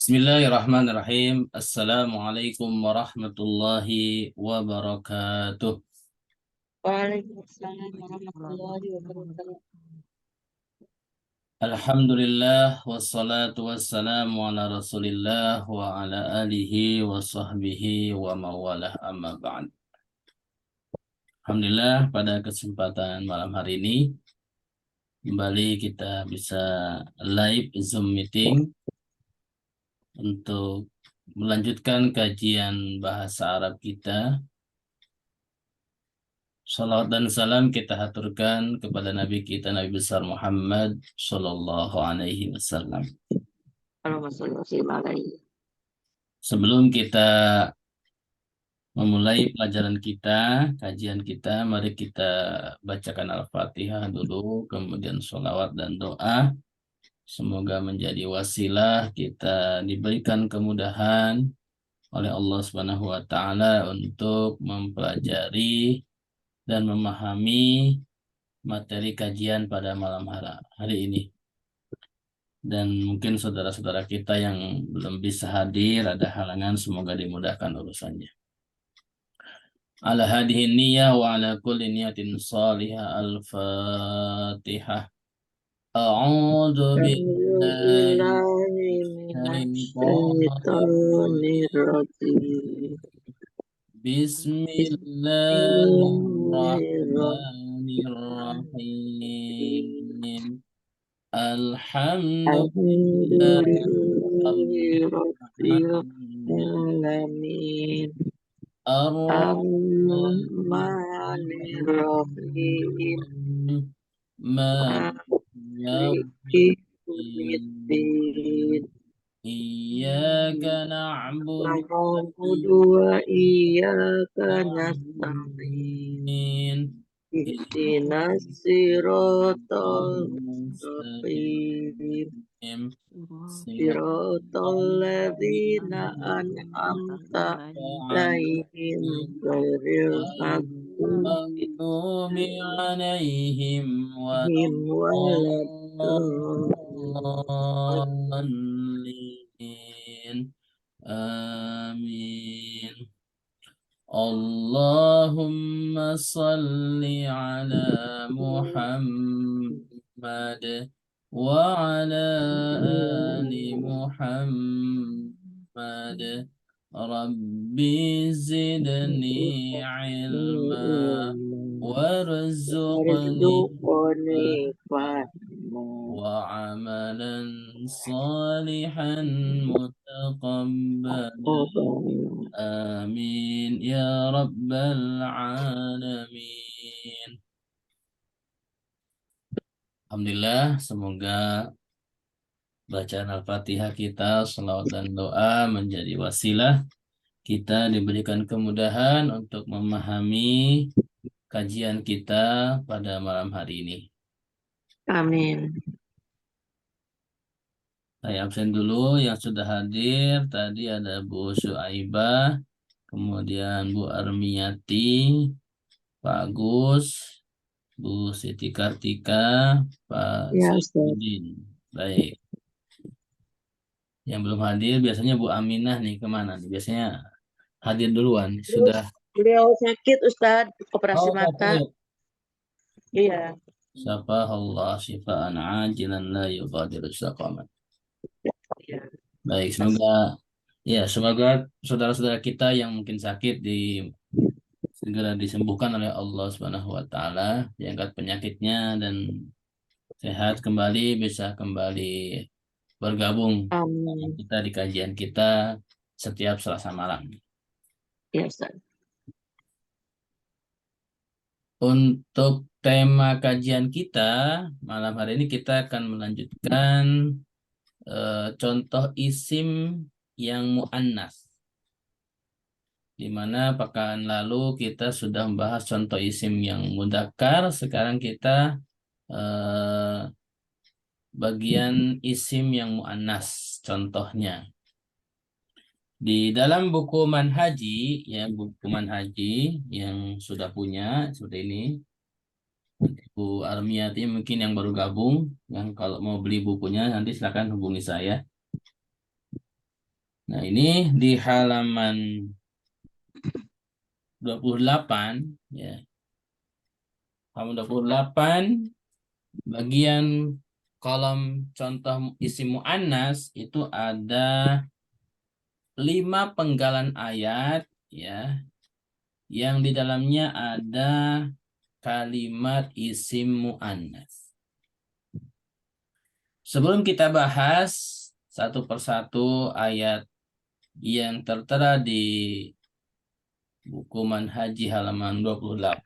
Bismillahirrahmanirrahim. Assalamualaikum warahmatullahi wabarakatuh. Waalaikumsalam warahmatullahi wabarakatuh. Alhamdulillah wassalatu wassalamu ala Rasulillah wa ala alihi wa sahbihi wa mawalah amma ba'd. Alhamdulillah pada kesempatan malam hari ini kembali kita bisa live Zoom meeting untuk melanjutkan kajian bahasa Arab kita. Salawat dan salam kita haturkan kepada Nabi kita, Nabi besar Muhammad Sallallahu Alaihi Wasallam. Sebelum kita memulai pelajaran kita, kajian kita, mari kita bacakan Al-Fatihah dulu, kemudian sholawat dan doa. Semoga menjadi wasilah kita diberikan kemudahan oleh Allah Subhanahu wa Ta'ala untuk mempelajari dan memahami materi kajian pada malam hari ini. Dan mungkin saudara-saudara kita yang belum bisa hadir, ada halangan, semoga dimudahkan urusannya. Ala hadihin niyah wa ala kulli niyatin salihah. Al-Fatihah. A'udzu billahi Minasyaitonirrajim. Bismillahirrahmanirrahim. Alhamdulillah Alhamdulillahi rabbil alamin. Ar-Rahmanir Rahim. Maliki yaumiddin. Iyyaka na'budu Na'budu wa iyyaka nasta'in. Ihdinas siratal mustaqim. Siratal ladzina an'amta alaihim ghairil maghdubi alaihim alaihim waladdallin. Amin. Allahumma salli ala Muhammad wa ala ali Muhammad. Rabbi zidni ilma warzuqni wa amalan salihan mutaqabbala. Amin ya rabbal alamin. Alhamdulillah, semoga bacaan Al-Fatihah kita, salawat dan doa menjadi wasilah kita diberikan kemudahan untuk memahami kajian kita pada malam hari ini. Amin. Saya absen dulu, yang sudah hadir tadi ada Bu Syuaibah, kemudian Bu Armiyati, Pak Agus, Bu Siti Kartika, Pak Saifuddin. Baik. Yang belum hadir biasanya Bu Aminah nih, kemana nih? Biasanya hadir duluan. Sudah. Beliau sakit, Ustadz, operasi mata. Iya. Syafahullah syifaan ajilan la yughadiru saqaman. Baik, semoga saudara-saudara kita yang mungkin sakit segera disembuhkan oleh Allah Subhanahu wa Ta'ala, diangkat penyakitnya dan sehat kembali, bisa kembali bergabung dengan kita di kajian kita setiap Selasa malam. Ya, Ustaz. Untuk tema kajian kita malam hari ini kita akan melanjutkan contoh isim yang mu'annas. Di mana pekan lalu kita sudah membahas contoh isim yang mudzakkar, sekarang kita bagian isim yang mu'annas contohnya. Di dalam buku manhaji, ya buku manhaji yang sudah punya seperti ini, Bu Armiyati mungkin yang baru gabung, yang kalau mau beli bukunya nanti silakan hubungi saya. Nah, ini di halaman 28 ya. Halaman 28 bagian kolom contoh isim muannas itu ada 5 penggalan ayat ya, yang di dalamnya ada kalimat isim muannas. Sebelum kita bahas satu persatu ayat yang tertera di buku Manhaji halaman 28,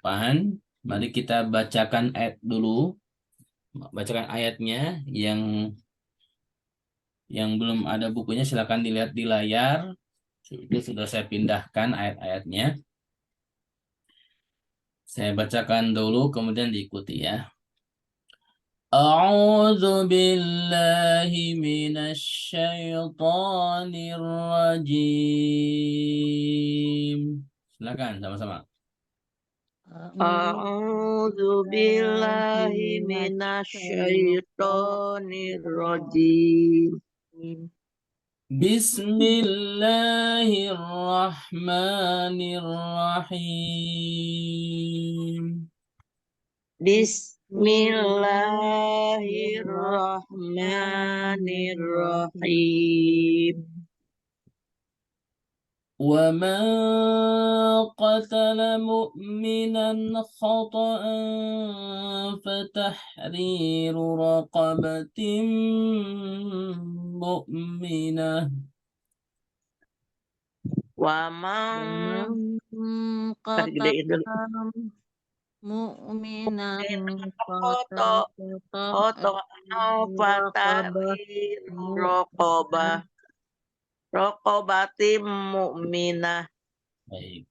mari kita bacakan ayat dulu. Bacakan ayatnya. Yang belum ada bukunya silakan dilihat di layar. Itu sudah saya pindahkan ayat-ayatnya. Saya bacakan dulu kemudian diikuti ya. A'udzu billahi minasyaitonir rajim. Silakan sama-sama. A'udzu billahi minasyaitonir rajim. Bismillahirrahmanirrahim. Bismillahirrahmanirrahim. ومن قتل مؤمنا خطأ فتحرير رقبة مؤمنة Wa man qatala mu'minan khoto khoto fatahrir raqabah raqabatim mu'minah. Baik.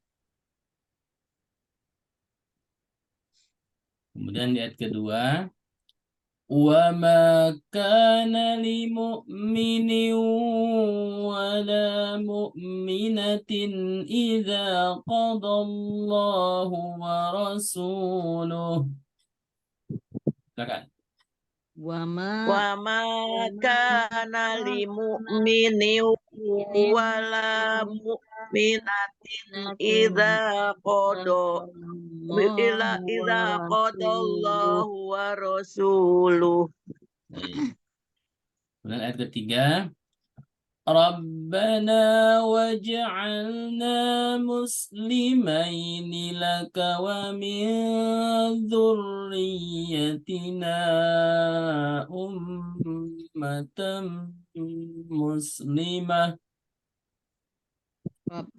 Kemudian di ayat kedua, وَمَا كَانَ لِمُؤْمِنٍ وَلَا مُؤْمِنَةٍ إِذَا قَضَى اللَّهُ وَرَسُولُهُ. Silakan. Wa ma kana li mu'minin wala mu'minatin idza qadallahu wa rasuluh. Baik. Kemudian ayat ketiga, Rabbana waj'alna muslimaini laka wa min dzurriyyatina ummatan muslimah.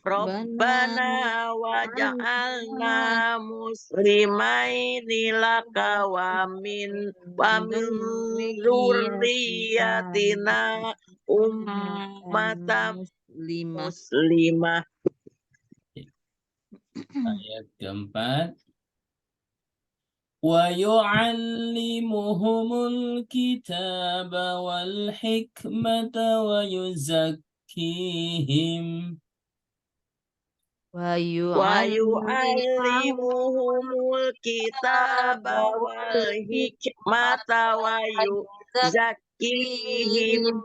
Rabbana waj'alna muslimaini laka wa min dzurriyyatina ummatan muslimah. Ayat keempat, وَيُعَلِّمُهُمُ الْكِتَابَ وَالْحِكْمَةَ وَيُزَكِّيهِمْ. Wayu'allimuhumul kitaba wal hikmata wa yuzakkihim.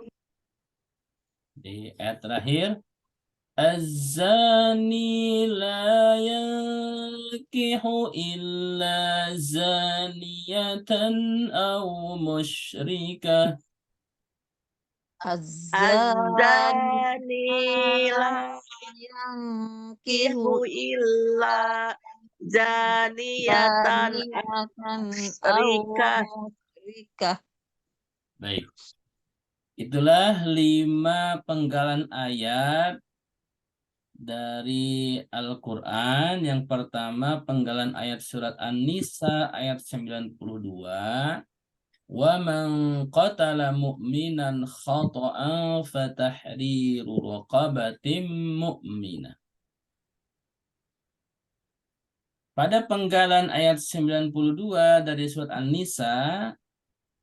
Di ayat terakhir, Az-zani la yankihu illa zaniyatan aw musyrikah. Az-zani la yankihu illa zaniyatan musyrikah. Baik. Itulah 5 penggalan ayat dari Al-Quran. Yang pertama penggalan ayat surat An-Nisa ayat 92. Wa man qatala mu'minan khata'an fatahriru raqabatin mu'minah. Pada penggalan ayat 92 dari surat An-Nisa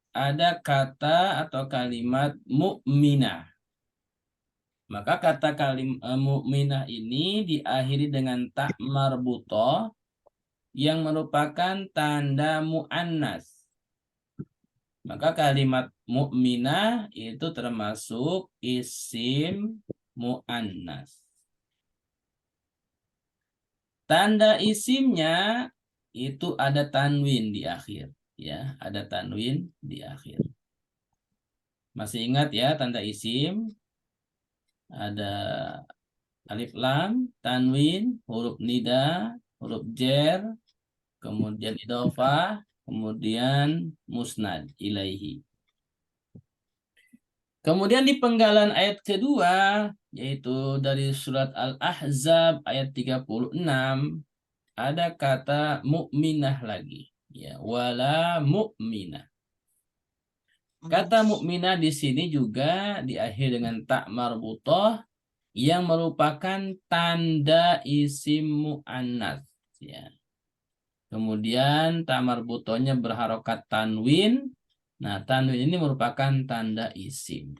ada kata atau kalimat mu'minah. Maka kata mu'minah ini diakhiri dengan ta marbutoh yang merupakan tanda mu'annas. Maka kalimat mu'minah itu termasuk isim muannas. Tanda isimnya itu ada tanwin di akhir, ya, ada tanwin di akhir. Masih ingat ya tanda isim? Ada alif lam, tanwin, huruf nida, huruf jer, kemudian idhofah, kemudian musnad ilaihi. Kemudian di penggalan ayat kedua, yaitu dari surat Al-Ahzab ayat 36, ada kata mukminah lagi. Ya, wala mukminah. Kata mukminah di sini juga diakhiri dengan tak marbutah yang merupakan tanda isim mu'annas. Ya. Kemudian tak marbutohnya berharokat tanwin. Nah, tanwin ini merupakan tanda isim.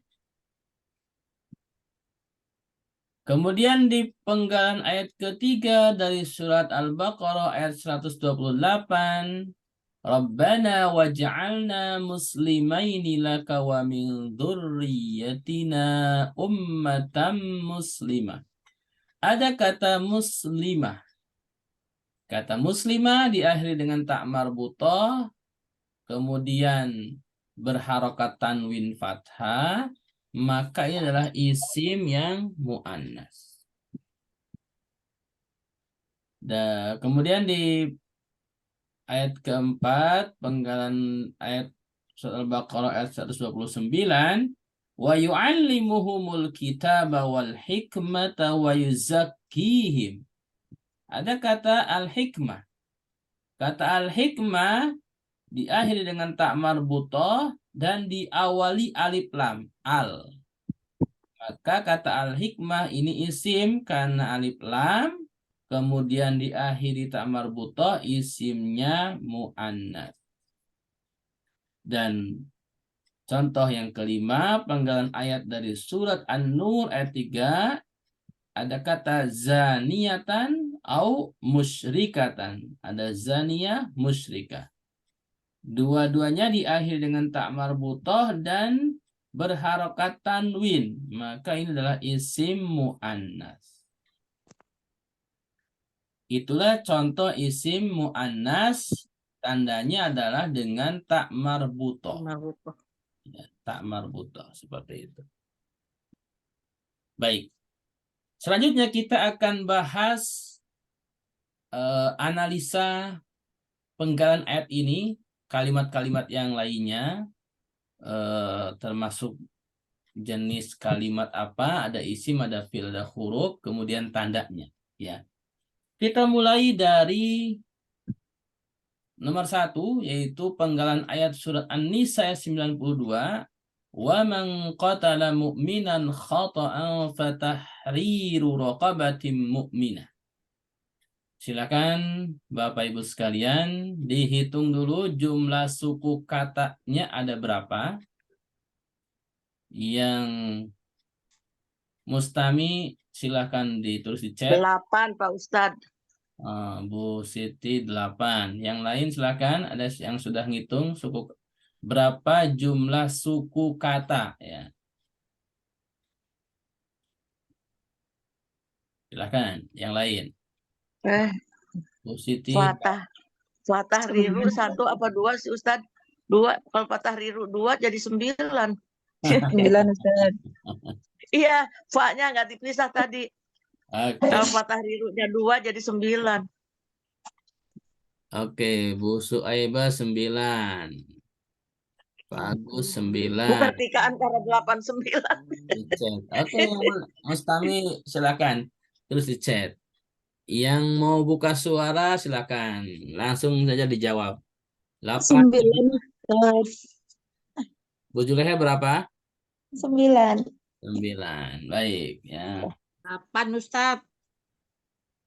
Kemudian di penggalan ayat ketiga dari surat Al-Baqarah ayat 128, Rabbana waj'alna muslimaini laka wa min dzurriyyatina ummatan muslimah. Ada kata muslimah. Kata muslimah diakhiri dengan tak marbutah, kemudian berharokat tanwin fathah, maka ini adalah isim yang mu'annas. Kemudian di ayat keempat, penggalan ayat surat Al-Baqarah ayat 129, wa yu'allimuhumul kitaba wal hikmata wa yuzakkihim. Ada kata al-hikmah. Kata al-hikmah diakhiri dengan tak marbutah dan diawali alif lam, al. Maka kata al-hikmah ini isim karena alif lam, kemudian diakhiri tak marbutah, isimnya mu'annas. Dan contoh yang kelima, penggalan ayat dari surat An-Nur ayat 3, ada kata zaniyatan au musyrikatan. Ada zaniyah, musyrikah. Dua-duanya diakhiri dengan tak marbutah dan berharokat tanwin. Maka ini adalah isim mu'annas. Itulah contoh isim mu'annas. Tandanya adalah dengan tak marbutah. Ya, tak marbutah seperti itu. Baik. Selanjutnya kita akan bahas analisa penggalan ayat ini, kalimat-kalimat yang lainnya, termasuk jenis kalimat apa, ada isim, ada fi'il, ada huruf, kemudian tandanya. Ya. Kita mulai dari nomor 1, yaitu penggalan ayat surat An-Nisa ayat 92. Wa man qatala mu'minan khata'an fatahriru raqabatin mu'minah. Silakan Bapak Ibu sekalian dihitung dulu jumlah suku katanya ada berapa. Yang Mustami silakan ditulis di chat. 8 Pak Ustadz. Bu Siti 8. Yang lain silakan, ada yang sudah ngitung suku berapa jumlah suku kata ya. Silakan yang lain. Bu Siti. Fatah Riru 1 apa 2 sih Ustadz? 2. Kalau Fatah Riru 2 jadi 9. 9 Ustaz. Iya, fa-nya nggak dipisah tadi. Oke. Kalau Fatah Rirunya 2 jadi 9. Oke, Bu Suaibah 9. Pak Agus 9. Bukan tiga antara 8 9. Di chat. Oke, Mustami silakan terus di chat. Yang mau buka suara silakan langsung saja dijawab. 8. 9 Ustaz. Bu Juleha berapa? 9. 9. Baik ya. 8 Ustadz.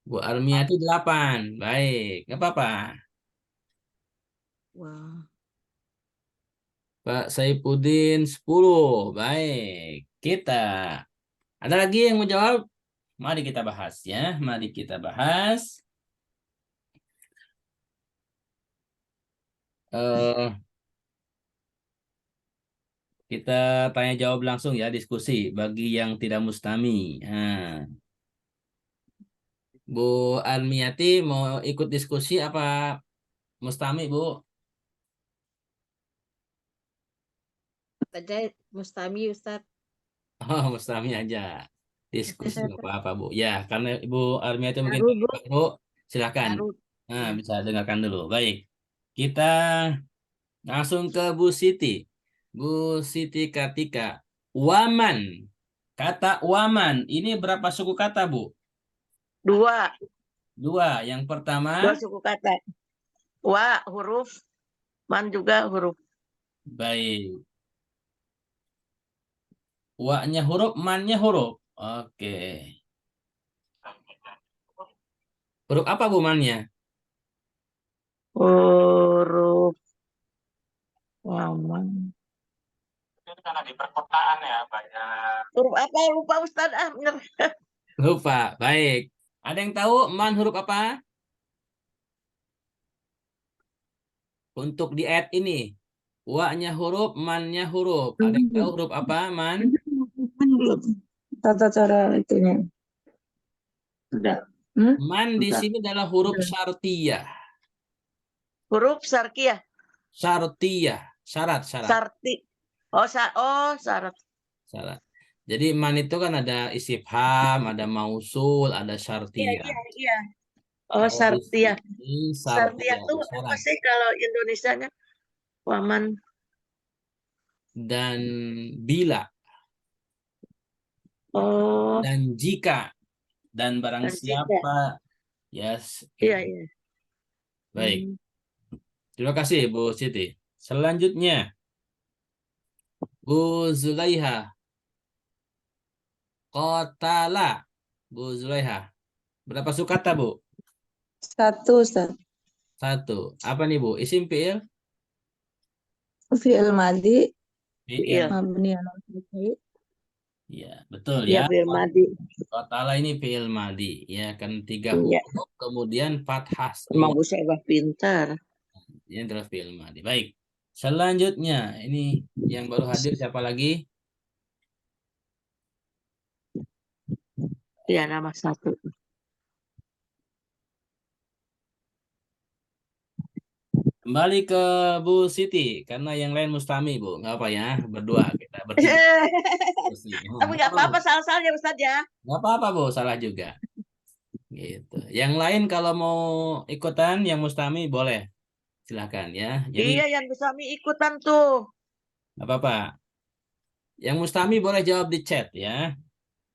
Bu Armiati 8. Baik, nggak apa-apa. Wah. Pak Saipudin 10. Baik. Kita ada lagi yang mau jawab? Mari kita bahas ya. Mari kita bahas. Kita tanya jawab langsung ya, diskusi bagi yang tidak mustami. Nah, Bu Armiati mau ikut diskusi apa mustami, Bu? Saja Mustami Ustadz. Oh, mustami aja. Diskusi nggak apa-apa, Bu. Ya, karena Ibu Armiati mungkin Baru, Bu. baru, silakan. Baru. Nah, Ya. bisa dengarkan dulu. Baik. Kita langsung ke Bu Siti. Bu Siti Kartika. Waman. Kata waman. Ini berapa suku kata, Bu? Dua. Dua. Yang pertama, Dua suku kata. Wa huruf, man juga huruf. baik. Wa-nya huruf, man-nya huruf. Oke. Huruf apa, Bu, man-nya? Huruf waman. Karena di perkotaan ya, banyak. Huruf apa? Lupa Ustaz. Ah, bener. Lupa. Baik. Ada yang tahu man huruf apa? Untuk di ayat ini. Wa-nya huruf, man-nya huruf. Ada yang tahu huruf apa, man? Tata cara itunya. Udah. Man di sini adalah huruf syartiyah. Huruf sarkiyah. Syartiyah. Syarat. Sarti. Syarat. Syarat. Jadi man itu kan ada istifham, ada mausul, ada Iya, syartiyah. iya, iya. Oh, Kalau di sartiyah. sini Sartiyah syartiyah, tuh apa syarat. sih kalau Indonesianya? Waman. Dan bila, Oh, dan jika, dan barang dan jika. siapa. Yes. Iya, iya. Baik. Hmm. Terima kasih, Bu Siti. Selanjutnya, Bu Zulaiha. Kotala. Bu Zulaiha. Berapa suku kata, Bu? Satu, Ustaz. Satu. Apa nih, Bu? Isim fi'il? Fi'il madi, Fi'il. Iya. mabni ala fathi. Ya, betul Iya, ya. fi'il madi. Kotala ini fi'il madi. Ya, kan 3 Iya. huruf, kemudian fathah. Emang Bu Syebah pintar. Ini adalah fi'il madi. Baik. Selanjutnya, ini yang baru hadir siapa lagi? Iya, nama satu. Kembali ke Bu Siti, karena yang lain mustami, Bu. Nggak apa ya, berdua. Kita bertiga. Tapi nggak apa-apa salah-salahnya Ustaz ya. Nggak apa-apa, Bu. Salah juga. Gitu. Yang lain kalau mau ikutan, yang mustami boleh. Silakan ya. Jadi, Iya, yang bisa ikutan tuh. nggak apa-apa. Yang mustami boleh jawab di chat ya.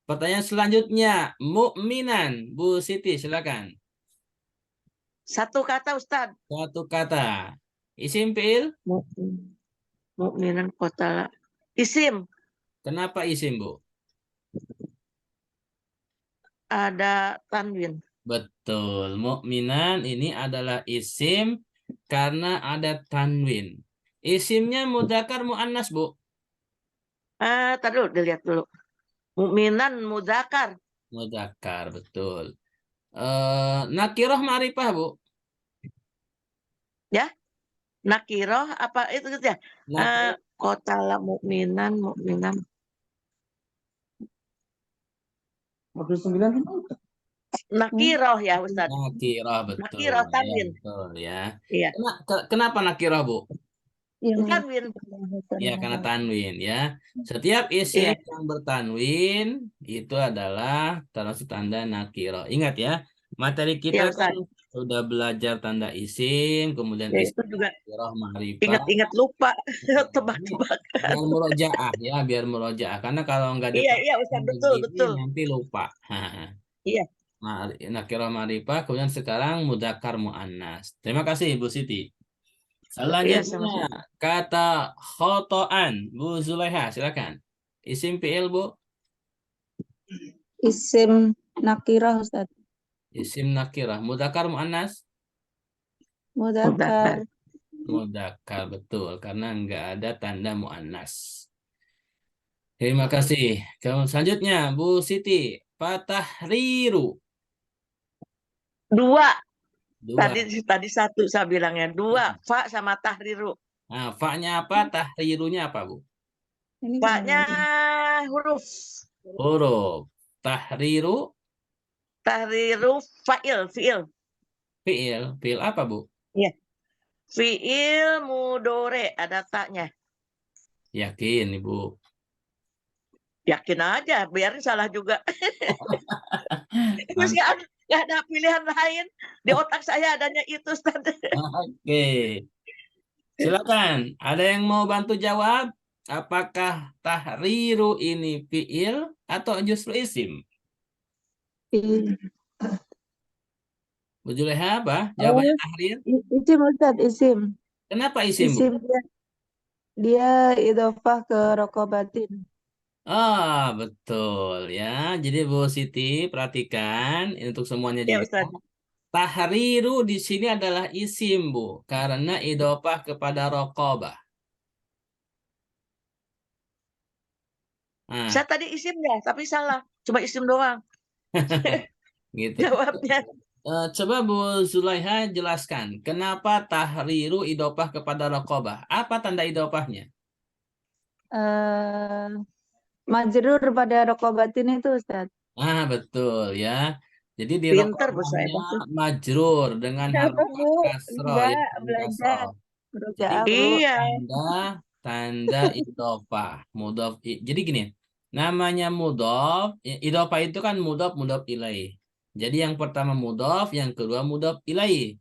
Pertanyaan selanjutnya, mukminan. Bu Siti, silakan. Satu kata Ustaz. Satu kata. Isim fi'il? Mukminan kota isim. Kenapa isim, Bu? Ada tanwin. Betul. Mukminan ini adalah isim karena ada tanwin. Isimnya mudzakkar muannas, Bu. Tadi dulu dilihat dulu. Mukminan mudzakkar. Mudzakkar, betul. Nakirah ma'rifah, Bu. Ya. Nakiroh apa itu gitu ya? Nakirah. Kota mukminan. 29. Nakiroh ya Ustaz. Nakirah, betul. Nakirah Ya, tanwin. betul ya. Iya. Kenapa nakirah, Bu? Tanwin. Ya, karena tanwin ya. Setiap isim Iya. yang bertanwin itu adalah termasuk tanda nakirah. Ingat ya, materi kita Iya, kan Ustaz. sudah belajar tanda isim, kemudian Ya, isim itu juga nakirah ma'rifah. ingat-ingat lupa. Ini Tebak-tebak. biar murojaah ya, biar murojaah. Karena kalau nggak Iya, iya Ustaz, betul, begini betul. nanti lupa. Iya. Nakirah ma'rifah, kemudian sekarang mudzakkar muannas. Terima kasih Ibu Siti. Iya, Selanjutnya sama-sama. kata khotoan, Bu Zulaiha, silakan. Isim fi'il, Bu. Isim nakirah, Ustaz. Isim nakirah, mudzakkar muannas. Mudzakkar. Mudzakkar, betul, karena nggak ada tanda muannas. Terima kasih. Kemudian selanjutnya Bu Siti, fatahriru. Dua. Dua. Tadi satu saya bilangnya. Dua. Fa sama tahriru. Nah, fa-nya apa? Tahrirunya apa, Bu? Ini Fa-nya gimana? huruf. Huruf. Tahriru Tahriru fa'il, fi'il. fiil. Fiil apa, Bu? Iya. Fi'il mudore ada taknya. Yakin, Ibu. Yakin aja, biarin salah juga. Terus Mantap. nggak ada pilihan lain. Di otak saya adanya itu, Ustaz. Oke. Silakan. Ada yang mau bantu jawab? Apakah tahriru ini fiil atau justru isim? I- Bu Juleha apa? Jawabannya Oh, tahrir. isim Ustaz, isim. Kenapa isim, Bu? Isim dia idofah ke rokobatin. Ah, betul ya. Jadi Bu Siti, perhatikan ini untuk semuanya Ya, juga. Ustaz. Tahriru di sini adalah isim, Bu, karena idofah kepada rokobah. Nah, Saya tadi isimnya, tapi salah. Cuma isim doang gitu. jawabnya. Coba Bu Zulaiha jelaskan, kenapa tahriru idopah kepada rokobah? Apa tanda idopahnya? eh Majrur pada rokobatin itu Ustaz. Ah, betul ya. Jadi di Pinter Bu rokobahnya saya tuh. majrur dengan Kenapa harokat Bu? kasroh ya, Enggak, dengan belajar. kasroh. Jadi Berusaha Bu. Iya. tanda idopah, Jadi gini, namanya mudof, idopah itu kan mudof mudof ilaih. Jadi yang pertama mudof, yang kedua mudof ilaih.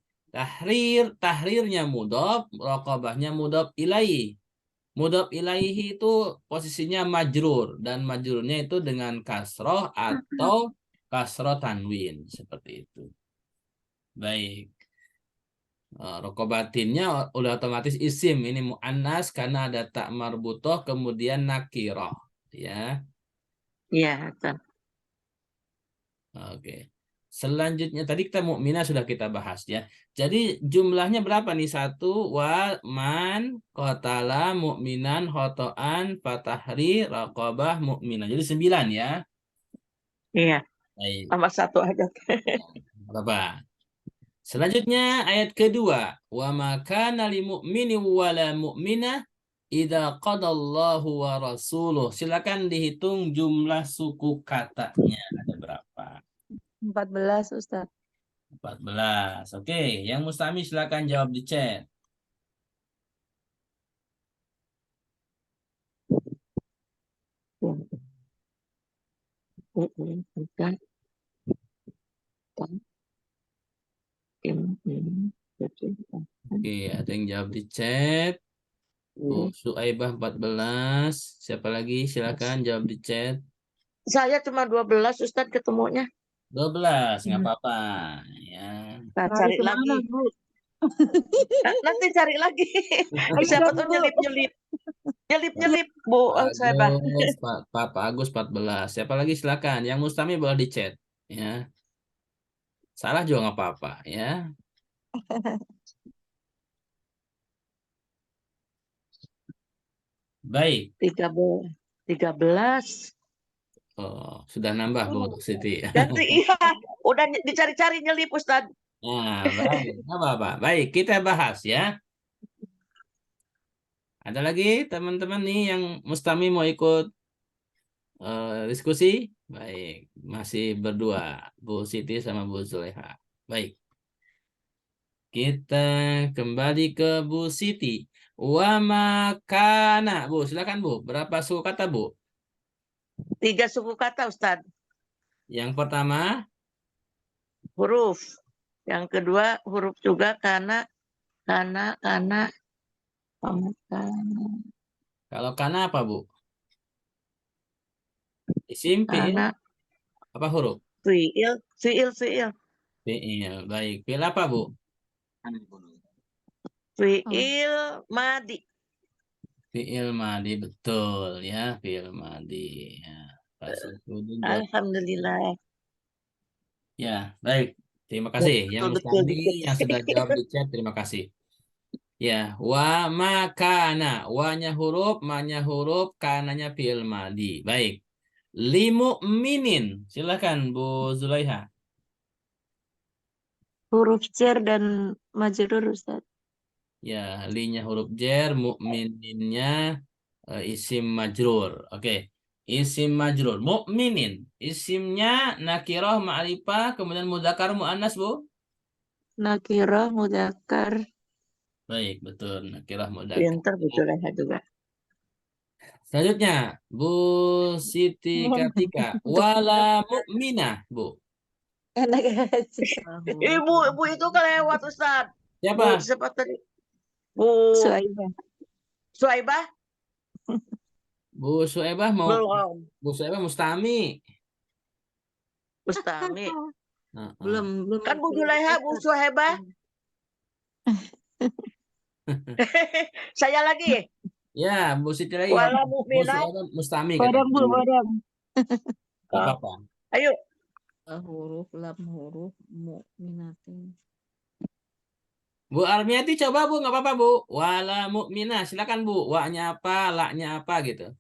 Tahrirnya mudof, rokobahnya mudof ilaih. Mudhof ilaihi itu posisinya majrur dan majrurnya itu dengan kasroh atau kasroh tanwin seperti itu. Baik. Rokobatinnya udah otomatis isim ini muannas karena ada tak marbutoh kemudian nakiroh ya. Iya, Ustaz. Oke. Selanjutnya tadi kita mukminah sudah kita bahas ya. Jadi jumlahnya berapa nih? Satu wa man qatala mukminan khotoan fatahri raqabah mukminah. Jadi 9 ya. Iya, Baik. tambah satu aja. Berapa? Selanjutnya ayat kedua. Wa makana lil mu'mini wa la mu'minah idza qadallahu wa rasuluh. Silakan dihitung jumlah suku katanya ada berapa? 14 Ustaz. 14. Oke, yang Mustami silakan jawab di chat. Oke, ada yang jawab di chat. Bu Suaibah 14. Siapa lagi? Silakan jawab di chat. Saya cuma 12 Ustaz ketemunya. 12, nggak Hmm. apa-apa. Ya. Nah, Lari cari kemana lagi. Bu? Nanti cari lagi. Siapa Ikut tuh Bu. nyelip-nyelip. Iya. Nyelip-nyelip, Bu saya. Pak Agus 14. Siapa lagi silakan. Yang Mustami boleh di chat. Ya. Salah juga nggak apa-apa. Ya. Baik. 13. 13. Oh, sudah nambah Bu Siti. Ganti iya. Udah dicari-cari nyelip Ustaz. Nah, baik. Nggak apa-apa. Baik, kita bahas ya. Ada lagi teman-teman nih yang Mustami mau ikut diskusi? Baik, masih berdua, Bu Siti sama Bu Zuleha. Baik, kita kembali ke Bu Siti. Wa makana, Bu, silakan Bu. Berapa suku kata Bu? 3 suku kata Ustaz. Yang pertama, Huruf. Yang kedua huruf juga karena kalau kana apa Bu? Isim, fiil, karena apa huruf? fiil. Fiil. Baik, fiil apa Bu? Oh. Fiil madi. Fiil madi betul ya, fiil madi. Ya, pasal kudung jawab. Alhamdulillah. Ya, baik. Terima kasih. Yang Betul betul Mustami dikit. yang sudah jawab di chat, terima kasih. Ya, wa makana. Wa-nya huruf, ma-nya huruf, kananya fiil madi. Baik. Limu'minin. Silakan Bu Zulaiha. Huruf jar dan majrur Ustaz. Ya, li-nya huruf jer, mu'mininnya Isim majrur. Oke. Isim majrur. Mukminin. Isimnya nakirah ma'rifah kemudian mudzakkar muannas, Bu. Nakirah mudzakkar. Baik, betul. Nakirah mudzakkar. Pinter Bu Juleha juga. Selanjutnya, Bu Siti Kartika. Wala mukminah, Bu. Enak aja. Ibu itu kelewat Ustaz. Bu Siapa? siapa tadi? Bu Suaibah. Suaibah Bu Suebah mau belum. Bu Suebah Mustami. Ustami. Heeh. Belum Kan Bu Juleha, Bu Suhaibah. Saya lagi. Ya, Bu Siti lagi. Wala Bu mukminat. Suebah Mustami Padang, Bu, katanya. padang. Gak apa-apa. Ayo. Huruf lam huruf mukminatin. Bu Armiati coba Bu, nggak apa-apa Bu. Wala mukminah, silakan Bu. Wa-nya apa, la-nya apa gitu.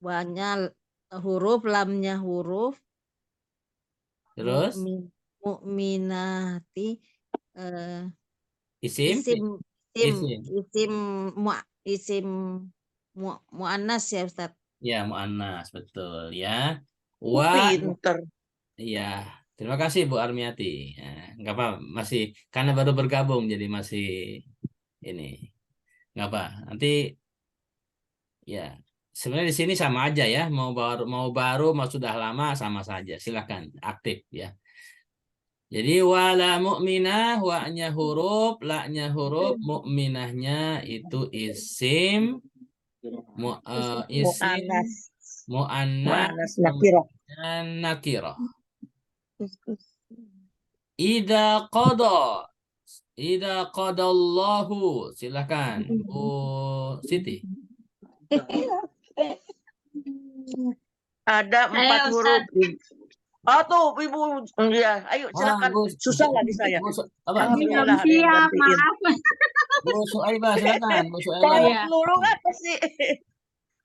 Wa-nya huruf, lamnya huruf, Terus mukminati isim, isim isim. isim muannas ya Ustaz. Ya, muannas, betul ya. Wa, Pinter. iya. Terima kasih Bu Armiati. Ya, nggak apa, masih karena baru bergabung jadi masih ini. Nggak apa. Nanti ya sebenarnya di sini sama aja ya. Mau baru mau sudah lama sama saja. Silakan aktif ya. Jadi wala mu'minah, wa-nya huruf, la-nya huruf, mu'minahnya itu isim, isim Mu'anas. mu'annas Mu'anas nakirah. kemudian nakirah. Ida qada, ida qadallahu, silakan Bu Siti. Ada 4 huruf. Oh tuh Ibu. Ya, ayo silakan. Susah lagi saya. Apa? Alhamdulillah ada yang gantiin. Bu Suaibah, silakan Bu Suaibah. Tolong dulu apa sih?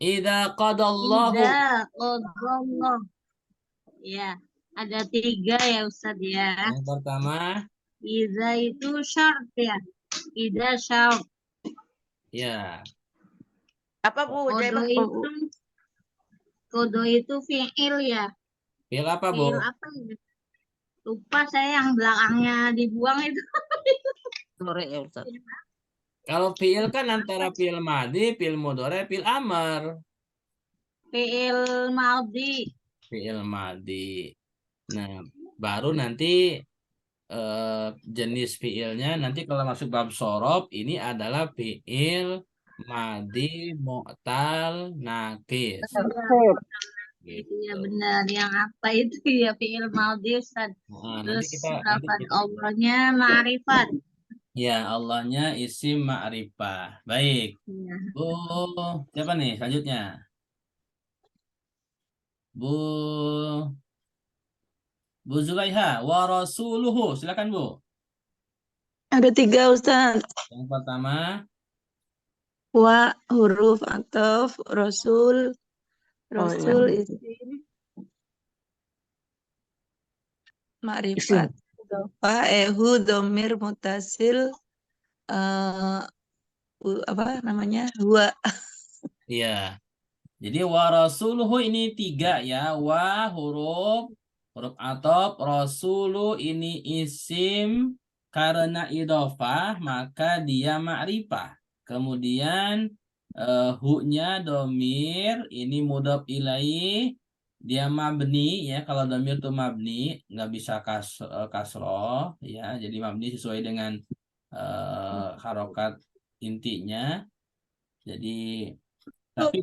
Ida qadallahu. Allah. Ya, ada 3 ya Ustadz ya. Yang pertama, Iza itu syarat ya. Iza syarat. ya. Apa Bu? Kodo itu fi'il ya. Fi'il apa, Bu? Fi'il apa ya? Lupa saya yang belakangnya dibuang itu. Sore ya Ustaz. Kalau fi'il kan antara fi'il madhi, fi'il mudhari, fi'il amr. Fi'il maudi. Fi'il madhi. Nah, baru nanti jenis fi'ilnya nanti kalau masuk bab sorob ini adalah fi'il madhi mu'tal nakis. Itu ya benar. Yang apa itu ya fi'il maudi Ustadz. Nah, Terus nanti lafaz kita Allahnya ma'rifat. ya Allahnya isim ma'rifah. Baik. Ya. Bu, siapa nih selanjutnya? Bu Zulaiha, wa rasuluhu. Silakan Bu. Ada 3 Ustaz. Yang pertama, Wa huruf ataf, rasul isim ma'rifat. Fa domir mutasil apa namanya? Huwa. iya. Jadi wa rasuluhu ini 3 ya. Wa huruf atop, rasulu ini isim karena idhofah maka dia ma'rifah. Kemudian hu-nya domir ini mudhof ilaih dia mabni ya. Kalau domir itu mabni nggak bisa kasroh ya. Jadi mabni sesuai dengan harokat intinya. Jadi tapi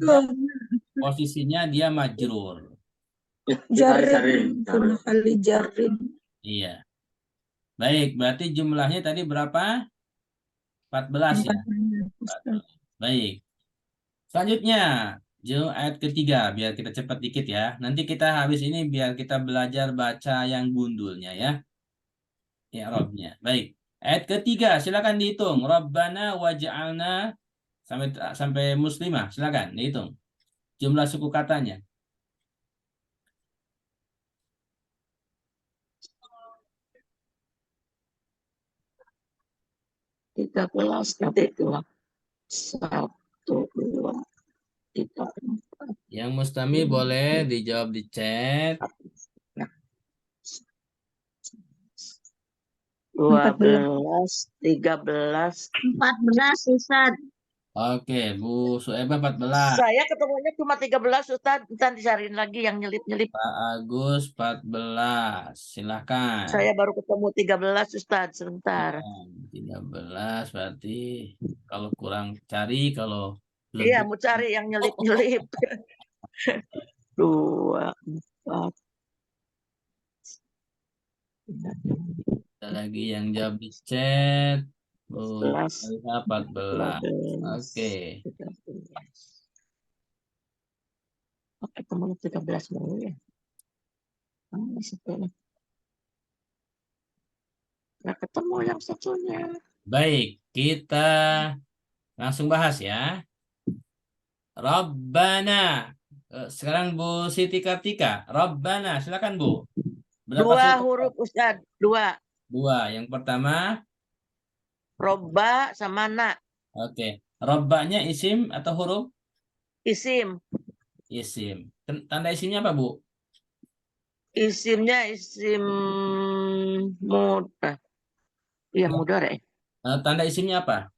posisinya dia majrur. Jarin. Kali jarin. Iya. Baik, berarti jumlahnya tadi berapa? 14 ya. 14. Baik. Selanjutnya, ayat ketiga biar kita cepat dikit ya. Nanti kita habis ini biar kita belajar baca yang gundulnya ya. I'rabnya. Baik. Ayat ketiga silakan dihitung. Rabbana waj'alna sampai muslimah. Silakan dihitung. Jumlah suku katanya. 13 titik 2. 1, 2, 3, 4. Yang Mustami boleh dijawab di chat. 12, 13. 14 Ustaz. Oke, Bu Sueba 14. Saya ketemunya cuma 13, Ustaz. Ntar dicariin lagi yang nyelip-nyelip. Pak Agus 14. Silahkan. Saya baru ketemu 13, Ustaz. Sebentar. 13 berarti kalau kurang cari, kalau Iya, lebih mau cari yang nyelip-nyelip. 2, 4. ada lagi yang jawab di chat. Bu 11, Alisa 14. 12, Oke. 13. Oh, ketemu 13 mulu ya. Mana satunya? Nggak ketemu yang satunya. Baik, kita langsung bahas ya. Rabbana. Sekarang Bu Siti Kartika. Rabbana, silakan Bu. Berapa 2 suku? huruf, Ustaz. 2. 2. Yang pertama, Roba sama na. oke. Rabbanya isim atau huruf? Isim. Isim. Tanda isimnya apa, Bu? Isimnya isim mudah. Iya, mudah ya. Tanda isimnya apa?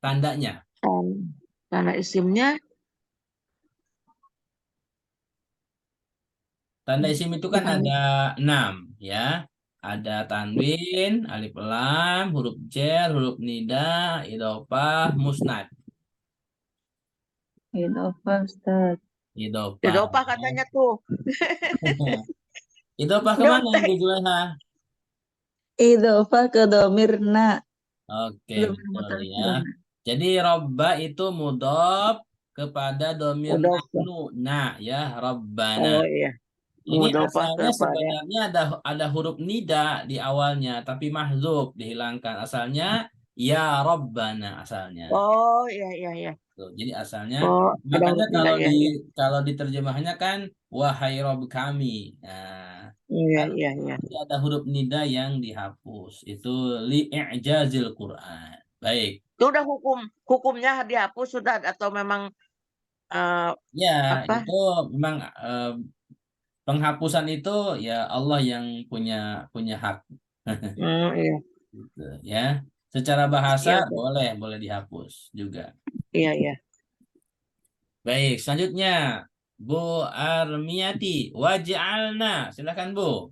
Tandanya. Karena isimnya Tanda isim itu kan ada 6 ya. Ada tanwin, alif lam, huruf jar, huruf nida, idhofah, musnad. Idhofah, Ustaz. Idhofah. Idopah katanya tuh. Idhofah kemana, Bu Nyontek. Juleha? Idhofah ke domir na. Oke, Domir betul ya. mutasil. Jadi robba itu mudhof kepada domir Mudopah. nahnu. Nah, ya, Rabbana. Oh iya. Ini Mudopah asalnya kepada. sebenarnya ada huruf nida di awalnya, tapi mahzuf dihilangkan. Asalnya ya Rabbana asalnya. Oh iya iya iya. Tuh, jadi asalnya Oh ada makanya huruf nida ya ya. kalau diterjemahnya kan wahai Rob kami. Nah, Iya kan iya iya. ada huruf nida yang dihapus. Itu li'ijazil Quran. Baik. Itu udah hukumnya dihapus sudah atau memang eh, Ya, apa? itu memang penghapusan itu ya Allah yang punya punya hak. Iya Gitu, ya. Secara bahasa iya Ustaz. boleh dihapus juga. Iya iya. Baik, selanjutnya Bu Armiati, waj'alna. Silakan Bu.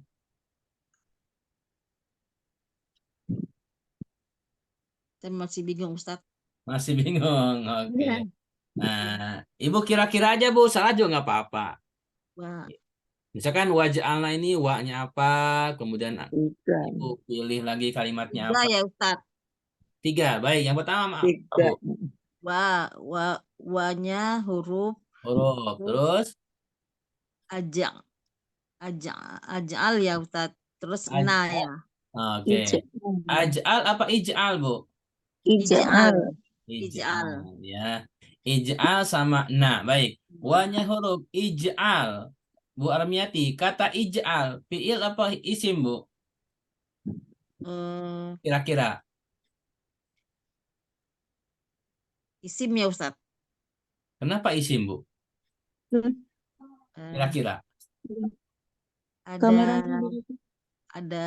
Saya masih bingung, Ustaz. Masih bingung. Oke. Iya. Nah, Ibu kira-kira aja Bu, salah juga nggak apa-apa. Wah, Misalkan waj'alna ini wa-nya apa, kemudian Tiga. Ibu pilih lagi kalimatnya tiga apa. ya, Ustaz. 3. Baik, yang pertama apa, Tiga. Bu? Wanya huruf Huruf. Terus aja. Ajal ya, Ustaz. Terus na aj'al. ya. Oke. Aj'al apa ij'al, Bu? Ijal. Ij'al ya. Ij'al sama na. Baik. Wanya huruf ij'al. Bu Armiati, kata ij'al, fi'il apa isim, Bu? Eh, Kira-kira. isim ya, Ustaz. Kenapa isim, Bu? Eh, Kira-kira. ada ada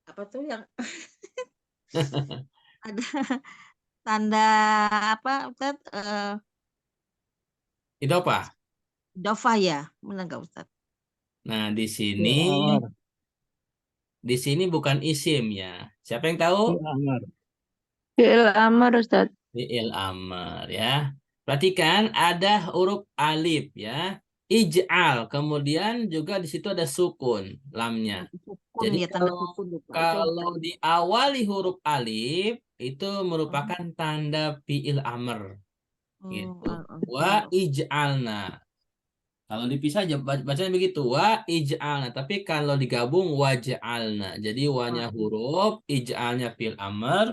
apa tuh yang ada tanda apa, Ustaz? Itu apa? Dofah ya. Benar nggak, Ustaz? Nah, di sini bukan isim ya. Siapa yang tahu? Fi'il amar, Ustaz. Fi'il amr ya. Perhatikan ada huruf alif ya. Ij'al. Kemudian juga di situ ada sukun lamnya. Sukun Jadi ya, tanda sukun juga. kalau diawali huruf alif itu merupakan tanda fi'il amr gitu. Wa ij'alna. Kalau dipisah bacanya begitu wa ij'alna, tapi kalau digabung waj'alna. Jadi wa-nya huruf, ij'alnya fi'il amr,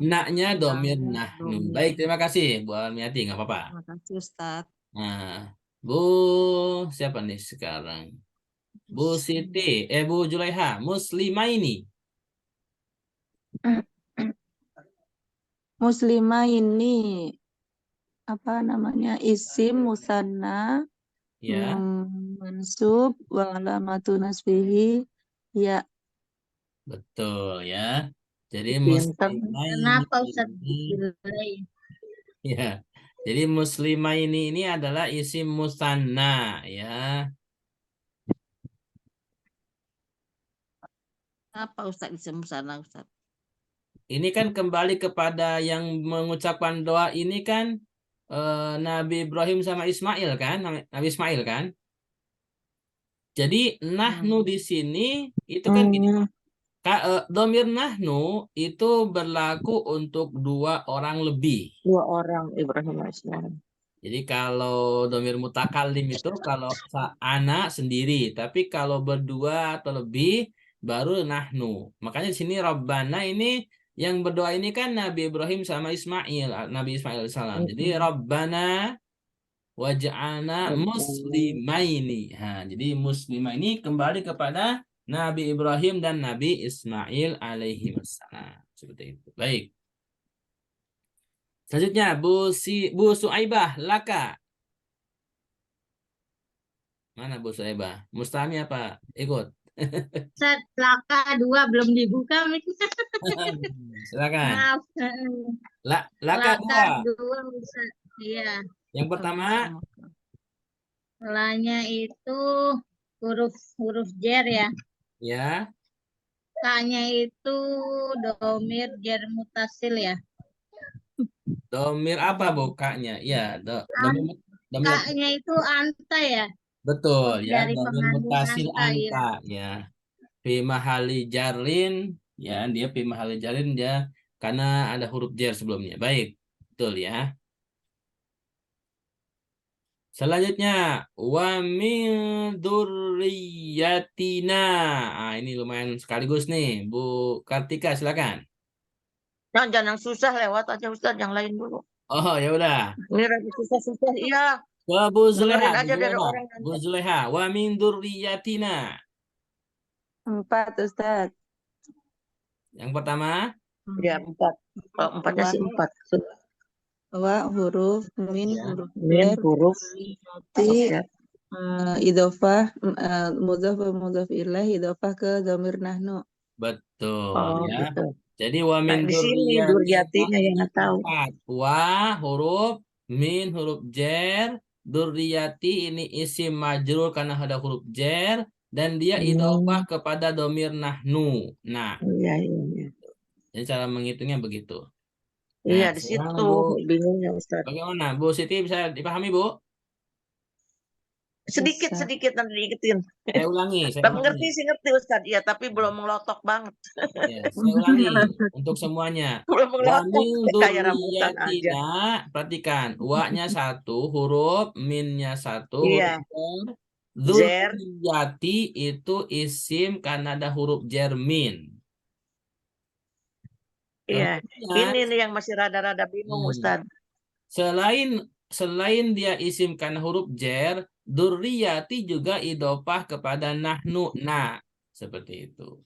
na-nya domir nahnu. Baik, terima kasih Bu Almiati, nggak apa-apa. Terima kasih, Ustaz. Nah, Bu siapa nih sekarang? Bu Siti, Bu Julaiha, Muslimah ini. muslimah ini apa namanya? Isim musanna Ya, mansub wa alamatu nasbihi ya. betul ya. Jadi Pinter. muslimaini Kenapa Ustaz ini delay? ya. Jadi muslimah ini adalah isim musanna ya. Apa Ustaz di sana Ustaz? Ini kan kembali kepada yang mengucapkan doa ini kan Nabi Ibrahim sama Ismail kan, Nabi Ismail kan. Jadi nahnu di sini itu kan gini. Hmm. Domir nahnu itu berlaku untuk dua orang lebih. 2 orang Ibrahim Ismail. Jadi kalau domir mutakalim itu kalau anak sendiri, tapi kalau berdua atau lebih baru nahnu. Makanya di sini Rabbana ini yang berdoa ini kan Nabi Ibrahim sama Ismail, Nabi Ismail alaihissalam. Jadi Rabbana waj'alna muslimaini. Jadi muslimah ini kembali kepada Nabi Ibrahim dan Nabi Ismail alaihi wassalam. Seperti itu. Baik. Selanjutnya Bu Suaibah Laka. Mana Bu Suaibah? Mustami apa? Ikut. Ustaz, Laka 2 belum dibuka. Silakan. Maaf. Laka Laka 2. 2 Ustaz. Iya. Yang pertama Lanya itu huruf jer ya. ya, K-nya itu domir jer mutasil ya. domir apa Bu K-nya? Ya, domir K-nya itu anta ya. betul ya, Dari domir pengandung mutasil anta ya. anta ya. Fi mahali jarlin ya, dia fi mahali jarlin dia karena ada huruf jar sebelumnya. Baik, betul ya. Selanjutnya wa min dzurriyyatina. Ini lumayan sekaligus nih, Bu Kartika silakan. Jangan yang susah, lewat aja Ustaz, yang lain dulu. Oh, ya udah. Ini lagi susah-susah. Iya, Ke Bu Zuleha, dengerin aja dari orang Bu nanti. Zuleha, wa min dzurriyyatina. 4 Ustaz. Yang pertama, Ya, 4. Kalau 4-nya sih 4. Wa huruf min Ya. huruf Min jar huruf ti ya. idofah mudhaf wa mudhaf ilaih idofah ke dhamir nahnu. betul Oh, ya. gitu. Jadi wa Nah, min di sini dzurriyyatina Duryatinya yang nggak tahu. 4. Wa huruf, min huruf jar, dzurriyyati ini isim majrur karena ada huruf jar dan dia idhofah kepada domir nahnu. Nah, Iya, iya, iya. jadi cara menghitungnya begitu. Iya, Nah, di sekarang situ Bu, bingungnya Ustaz. bagaimana? Bu Siti bisa dipahami, Bu? Sedikit-sedikit nanti diingetin. Saya ulangi, Tapi ngerti sih, ngerti Ustaz. Iya, tapi belum melotok banget. Ya, saya ulangi untuk semuanya. Belum Wa melotok, min kayak rambutan aja. dzurriyyatina, perhatikan, wa-nya 1 huruf, min-nya 1 huruf Iya, jar. zer. Dzurriyyati itu isim karena ada huruf jar min. Iya, Kemudian ini nih yang masih rada-rada bingung Ustaz. selain dia isim karena huruf jar, dzurriyyati juga idhofah kepada nahnu. Nah, seperti itu.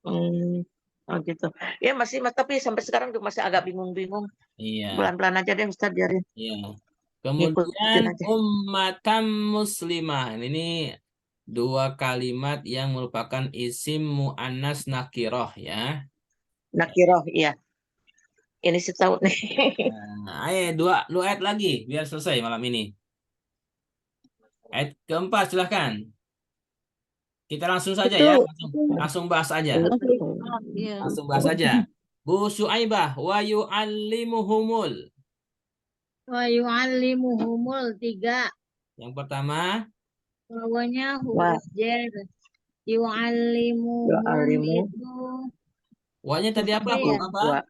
Oh gitu. Ya masih, tapi sampai sekarang juga masih agak bingung-bingung. Iya. Pelan-pelan aja deh Ustaz, biarin. Iya. Ngikutin Kemudian aja. ummatan muslimah. Ini 2 kalimat yang merupakan isim mu'annas nakiroh ya. Nakiroh, iya. Ini sih tahu nih. Nah, ayo 2 ayat lagi biar selesai malam ini. Ayat keempat silahkan. Kita langsung saja ya, langsung bahas aja. Iya. Langsung bahas aja. Bu Suaibah wa yu'allimuhumul. Wa yu'allimuhumul 3. Yang pertama, Bawahnya Wah. huruf jer. Yu'allimuhum Yu'allimu. itu wa-nya tadi apa, Bu? ya? Apa?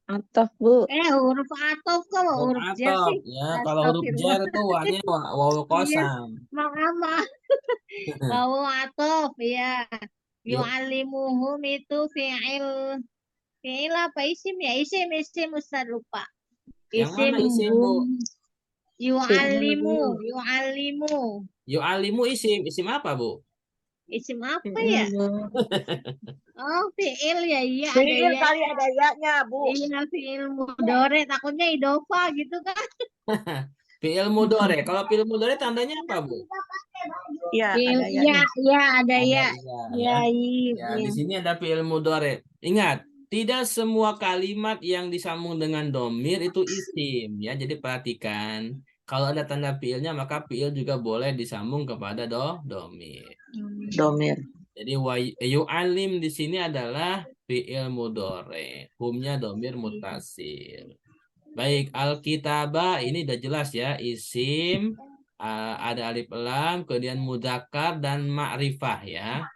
Atof Bu. Huruf atof kok Huruf huruf jer atof sih? ya. Kalau huruf jar itu wa-nya wawu kosam. Maaf. Wawu atof ya. Yuk. Yu'allimuhum itu fi'il apa isim ya? Isim Ustaz, lupa. Yang mana isim, Bu? Yu'allimu. Yu'alimu isim apa, Bu? Isim apa Fi'il ya? mudhari. Oh, fiil ya, iya ada Fiil ya. kali ada ya-nya, Bu. Iya, fiil mudore, takutnya idofa gitu kan. Fi'il mudhari. Kalau fi'il mudhari tandanya apa, Bu? Iya, Fiil, ada iya, ya-nya. iya ada Ada ya. iya Iya, ya. iya. Ya, di sini ada fi'il mudhari. Ingat, tidak semua kalimat yang disambung dengan domir itu isim ya. Jadi perhatikan, kalau ada tanda fi'ilnya maka fi'il juga boleh disambung kepada domir. Domir. Jadi yu'alim di sini adalah fi'il mudhari. Humnya domir mutasil. Baik, Alkitabah ini udah jelas ya, isim, ada alif lam, kemudian mudzakkar dan ma'rifah ya.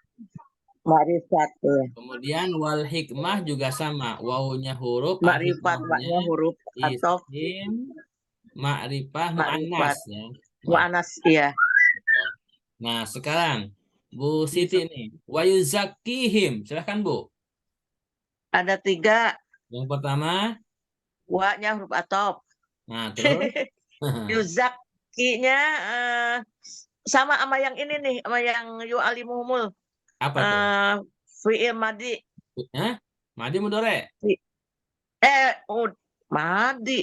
Makrifat ya. Kemudian wal hikmah juga sama, wawunya huruf, Makrifat, hikmahnya maknya huruf atau isim, ma'rifah, makrifat. mu'annas ya. Ya. Mu'anas, iya. Nah, sekarang Bu Siti nih, wa yuzakkihim. Silahkan Bu. Ada 3. Yang pertama, Wa-nya huruf atop. nah terus Yuzaki-nya sama yang ini nih, sama yang yu'alimuhumul. apa tuh? Fi'il madi. Hah? Madi mudhari. Madi.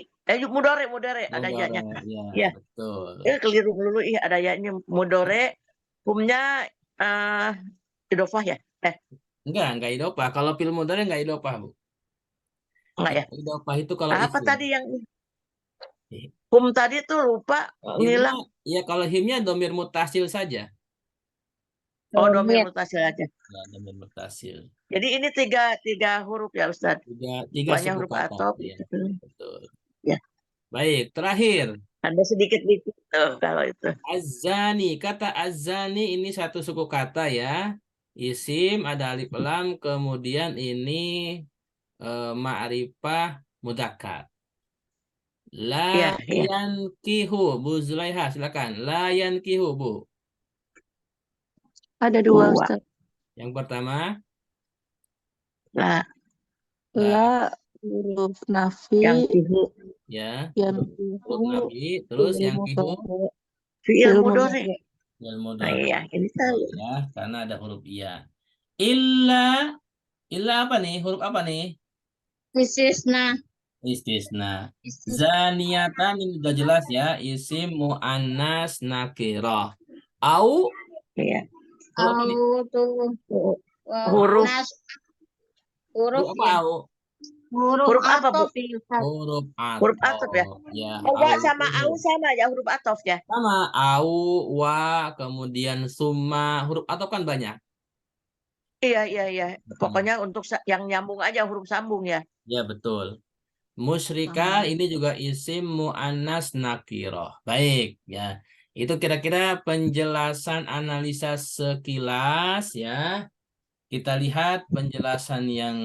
Mudore ada ya-nya. Mudhari, ya, Ya. betul. Keliru dulu, ada ya-nya. Mudore, humnya idofah ya? Enggak idopah. Kalau fi'il mudhari enggak idopah, Bu. Enggak ya? Idopah itu kalau Apa isim. tadi yang hum tadi tuh lupa Himnya, ngilang. ya kalau himnya domir mutasil saja. Oh, domir mutasil aja. Ya, domir mutasil. Jadi ini tiga huruf ya, Ustaz. Tiga Banyak suku huruf kata. atop. Ya, betul. Ya. Baik, terakhir. Ada sedikit-dikit kalau itu. Azani, kata azani ini satu suku kata ya. Isim ada alif lam, kemudian ini ma'rifah mudzakkar. La Iya. yankihu, Bu Zulaiha, silakan. La yankihu, Bu. Ada 2, Dua. Ustaz. Yang pertama, Lah, La huruf nafi, yang tihu. ya, yang huruf nafi, terus yang kihu, Fi'il mudhari. fi'il Nah, mudhari. iya, ini tahu. Ya, karena ada huruf iya. Illa apa nih? Huruf apa nih? Istisna. Istisna. Zaniyatan ini udah jelas ya, isim muannas nakirah. Au Iya. huruf apa nih? Huruf. Huruf apa ya. au? Huruf apa, Bu? Huruf Huruf atop ya? Ya, Wa au sama itu au sama ya, huruf atof ya? sama au, wa, kemudian summa, huruf atop kan banyak. Iya. Pokoknya untuk yang nyambung aja, huruf sambung ya. Ya, betul. Musyrika ini juga isim mu'annas nakirah. Baik, ya. Itu kira-kira penjelasan analisa sekilas ya. Kita lihat penjelasan yang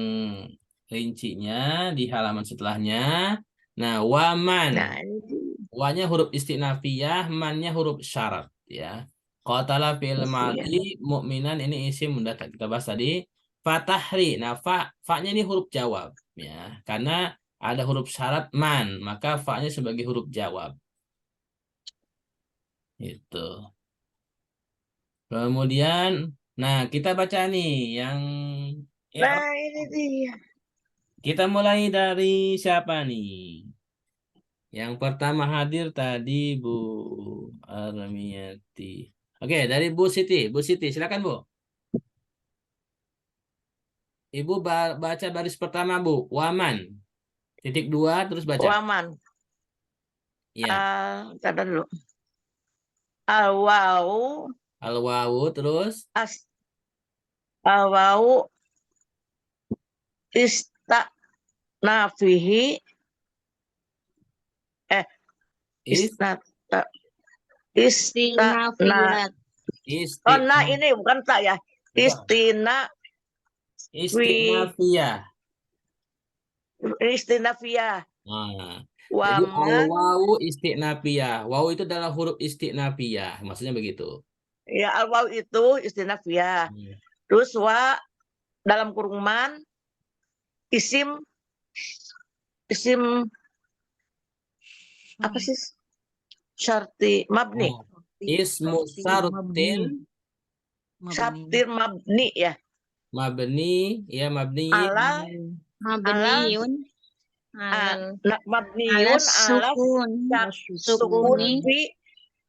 rincinya di halaman setelahnya. Nah, waman. Nah, ini Wa-nya huruf istinafiyah, man-nya huruf syarat ya. Qatala fi'il madhi, mu'minan ini isim udah kita bahas tadi. Fatahri. Nah, fa-nya ini huruf jawab ya. Karena ada huruf syarat man, maka fa-nya sebagai huruf jawab. Itu. Kemudian, nah kita baca nih yang Nah, ini dia. kita mulai dari siapa nih? Yang pertama hadir tadi Bu Armiati. Oke, dari Bu Siti. Bu Siti, silakan Bu. Ibu baca baris pertama Bu. Waman. Titik 2 terus baca. Waman. Iya. Tanda dulu. Al-wawu. Al-wawu terus. Al-wawu istanafihi. Istinafiyat. Oh, nah ini bukan tak ya. Istinafiyah. Nah, jadi Waman. al-wawu istinafiyah. Wawu itu adalah huruf istinafiyah. Maksudnya begitu. Ya, al-wawu itu istinafiyah. Terus wa dalam kurung man isim apa sih? Syarti mabni. Ismu syartin Mabni. Syartir mabni ya. Mabni, ya mabni. Ala Mabniyun mabniun ala sukun sukun sukuni fi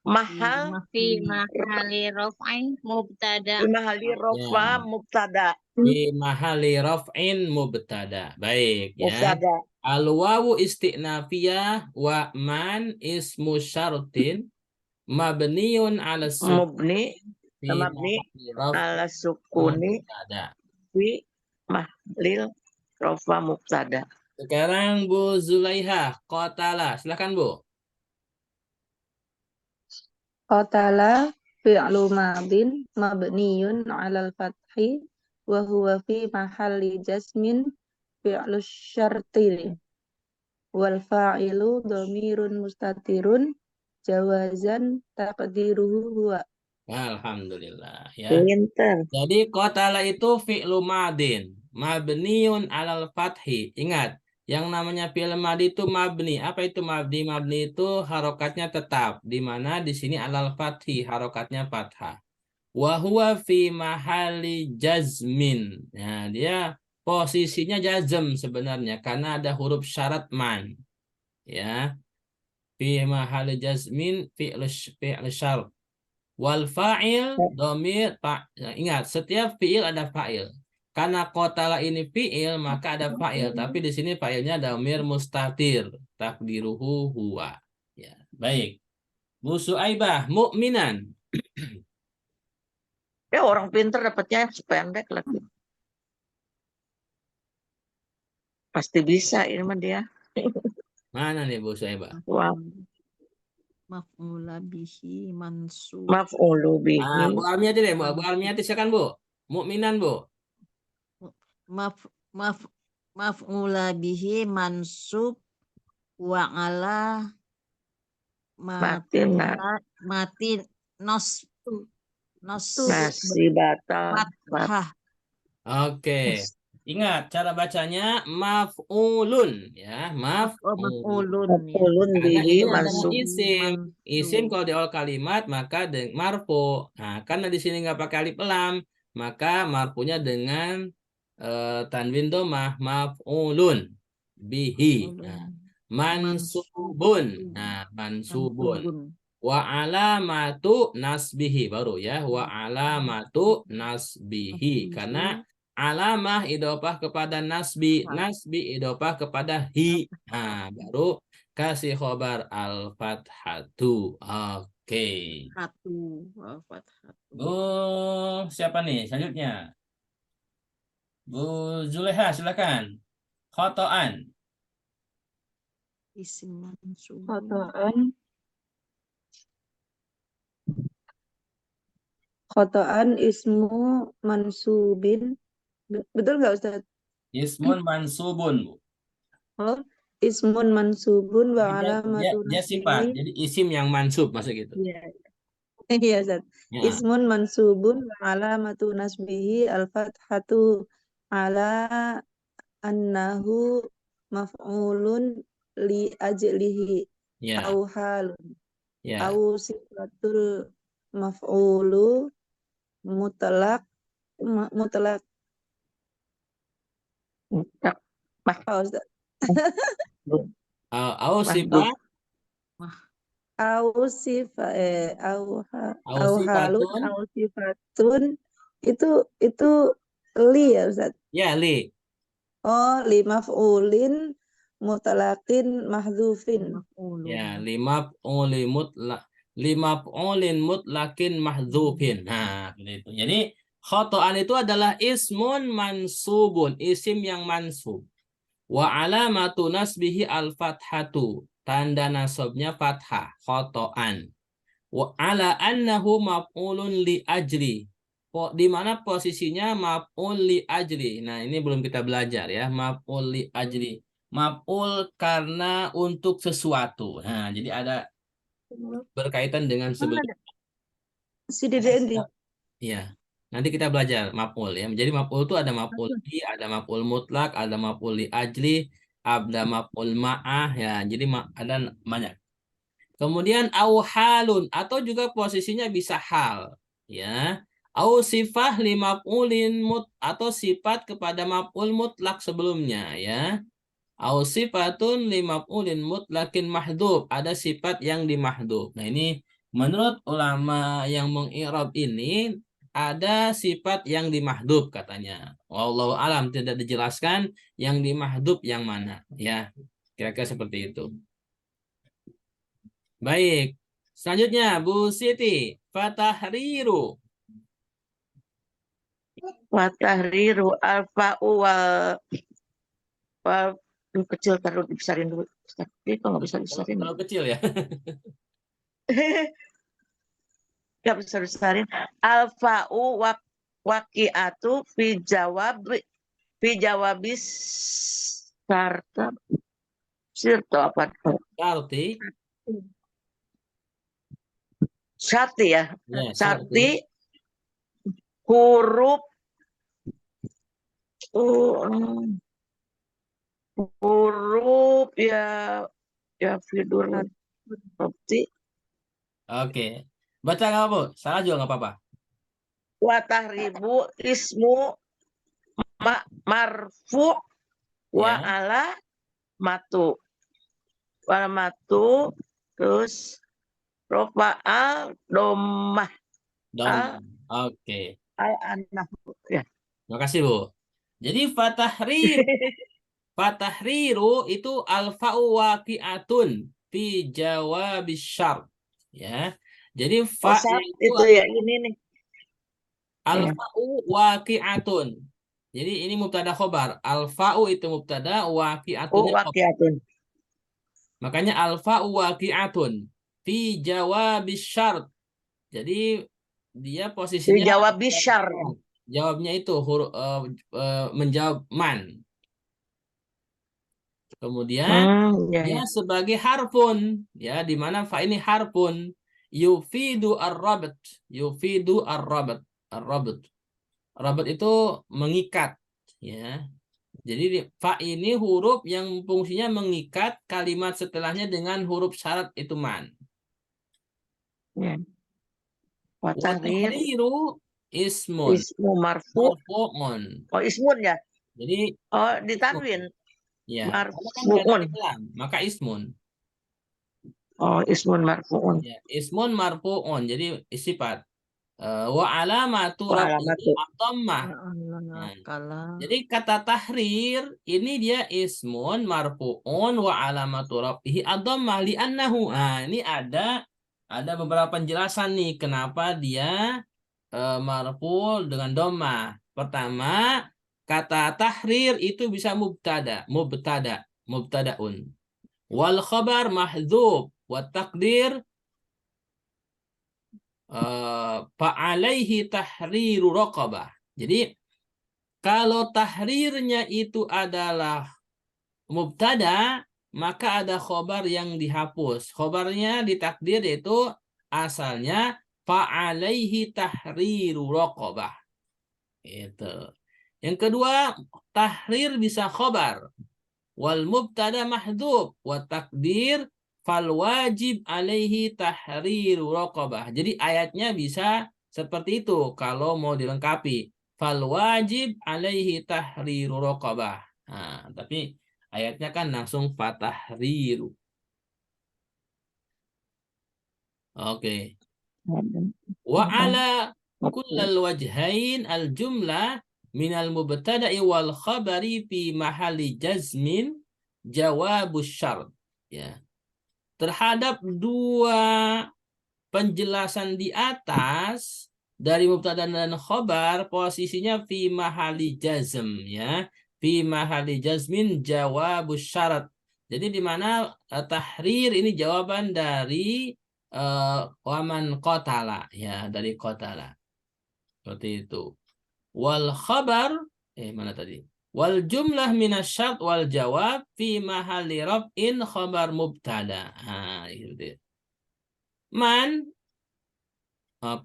mahal fi mahali raf'in mubtada. mahali rofa mubtada. Fi mahali raf'in mubtada. Baik ya. Mubtada. Al-wawu isti'nafiyah wa man ismu syartin mabniun ala sukun Mubni fi mabni mahali raf'in ala sukuni mubtada. fi mahlil rofa mubtada. Sekarang Bu Zulaiha, qatala. Silakan Bu. Qatala fi'lu madin mabniyun 'alal fathi wa huwa fi mahalli jasmin fi'lu syarti wal fa'ilu dhamirun mustatirun jawazan taqdiruhu huwa. Alhamdulillah ya. Pinter. Jadi qatala itu fi'lu madin mabniun 'alal fathi. Ingat, yang namanya fi'il madi itu mabni. Apa itu mabni? Mabni itu harokatnya tetap, di mana di sini 'alal fathi, harokatnya fathah. Wa huwa fi mahali jazmin. Nah, dia posisinya jazm sebenarnya karena ada huruf syarat man. Ya. Fi mahali jazmin fi'l syarat. Wal fa'il domir ingat, setiap fi'il ada fa'il. Karena qatala ini fi'il maka ada fa'il, tapi di sini fa'ilnya domir mustatir, takdiruhu huwa. Ya, baik. Bu Suaibah, mukminan. Ya orang pinter dapatnya sependek lagi. Pasti bisa ini mah dia. Mana nih Bu Suaibah? Wah, Maf'ula bihi mansub. maf'ulu bihi. Bu Armiati deh, Bu Armiati silakan Bu. Mukminan Bu. Maf'ula bihi mansub wa ala Matin masih batal. fathah. Oke. Ingat cara bacanya maf'ulun ya, maf'ulun. Maf'ulun Karena bihi ini adalah mansub. isim. Isim kalau di awal kalimat maka marfu. Nah, karena di sini nggak pakai alif lam, maka marfunya dengan tanwin dhammah maf'ulun bihi. Nah, mansubun. Nah, mansubun. Wa alamatu nasbihi baru ya, wa alamatu nasbihi karena alamah idhofah kepada nasbi, nasbi idhofah kepada hi. Nah, baru kasih khobar al-fathatu. Oke. Bu, siapa nih selanjutnya? Bu Zulaiha, silakan. Khotoan. Isim mansub. Khotoan ismu mansubin. Betul nggak Ustaz? Ismun mansubun, Bu. Oh, ismun mansubun wa Dia alamatu sifat, nasbihi. jadi isim yang mansub masuk gitu. Iya. Iya, Ustaz. Ya. Ismun mansubun wa alamatu nasbihi al-fathatu ala annahu maf'ulun li ajlihi Ya. au halun Ya. au sifatul maf'ulu mutlaq apa Ustaz? Au sifat Au halun sifatun. au sifatun itu li ya Ustaz. Ya, li. Oh, li maf'ulin mutlaqin mahdzufin. Ya, limaf'ulin mutlaqin mahdzufin. Nah, itu. Jadi khotoan itu adalah ismun mansubun, isim yang mansub. Wa alamatu nasbihi al-fathatu. Tanda nasabnya fathah, khotoan. Wa ala annahu maf'ulun li ajli. Di mana posisinya maf'ul li ajli. Nah, ini belum kita belajar ya, maf'ul li ajli. Maf'ul karena untuk sesuatu. Nah, jadi ada berkaitan dengan sebelumnya. Si Dede Iya. Nanti kita belajar maf'ul ya. Jadi maf'ul itu ada maf'ul li, ada maf'ul mutlak, ada maf'ul li ajli, ada maf'ul ma'ah ya. Jadi ada banyak. Kemudian au halun atau juga posisinya bisa hal ya. Au sifah li maf'ulin atau sifat kepada maf'ul mutlak sebelumnya ya. Au sifatun li maf'ulin mutlakin mahdhuf, ada sifat yang dimahdhuf. Nah, ini menurut ulama yang mengi'rab ini ada sifat yang dimahdhuf katanya. Wallahu alam, tidak dijelaskan yang dimahdhuf yang mana ya. Kira-kira seperti itu. Baik. Selanjutnya Bu Siti, fatahriru. Watahriru alfa'u wal kecil, taruh dibesarin dulu. Ustaz. Ini kok nggak bisa dibesarin? Terlalu kecil ya. Nggak bisa dibesarin. Alfa'u waqi'atu fi jawabis sarta sirto apa? Arti Syarti ya. ya, Syarti huruf huruf ya fidur seperti Oke. Baca nggak Bu? Salah juga nggak apa-apa. watahribu ismu marfu wa Ya. ala matu terus rofa'al domah Dom. Oke. al anah ya. Makasih Bu. Jadi fatahriru itu alfa'u waqi'atun fi jawabis syart ya. Jadi fa-nya itu ya ini nih alfa'u waqi'atun. Jadi ini mubtada khobar. Alfa'u itu mubtada, waqi'atunnya khobar. waqi'atun. Makanya alfa'u waqi'atun fi jawabis syart. Jadi dia posisinya Dijawab bisyar. jawabnya itu menjawab man. Kemudian dia sebagai harfun ya, di mana fa ini harfun yufidu ar-rabat. Yufidu ar-rabat. Rabat itu mengikat ya. Jadi fa ini huruf yang fungsinya mengikat kalimat setelahnya dengan huruf syarat itu man. Ya. Watahriru ismun. ismu marfu'un. Oh, ismun ya. Jadi ditanwin. Ya. Marfu'un. Maka ismun. Oh, ismun marfu'un. Ya, ismun marfu'un. Jadi sifat. Wa alamatu dhammah. Jadi kata tahrir ini dia ismun marfu'un wa alamatu rafihi ad-dhammah li'annahu. Ini ada beberapa penjelasan nih kenapa dia marfu' dengan dhammah. Pertama, kata tahrir itu bisa mubtada'un. Wal khabar mahdzub wa taqdir fa'alaihi tahriru raqabah. Jadi kalau tahrirnya itu adalah mubtada, maka ada khobar yang dihapus. Khobarnya ditakdir yaitu asalnya fa'alaihi tahriru raqabah. Itu. Yang kedua, tahrir bisa khobar. Wal mubtada mahdhuf wa takdir fal wajib alaihi tahriru raqabah. Jadi ayatnya bisa seperti itu kalau mau dilengkapi. Fal wajib alaihi tahriru raqabah. Nah, tapi ayatnya kan langsung fatahriru. Oke. Wa ala kullal wajhain al jumlah minal mubtada'i wal khabari fi mahali jazmin jawabus syart. Ya. Terhadap dua penjelasan di atas dari mubtada dan khabar posisinya fi mahali jazm ya. Fi mahali jazmin jawabus syarat. Jadi di mana tahrir ini jawaban dari waman qatala ya, dari qatala. Seperti itu. Wal khabar mana tadi? Wal jumlah minasyarat wal jawab fi mahali raf'in khabar mubtada. Itu. Man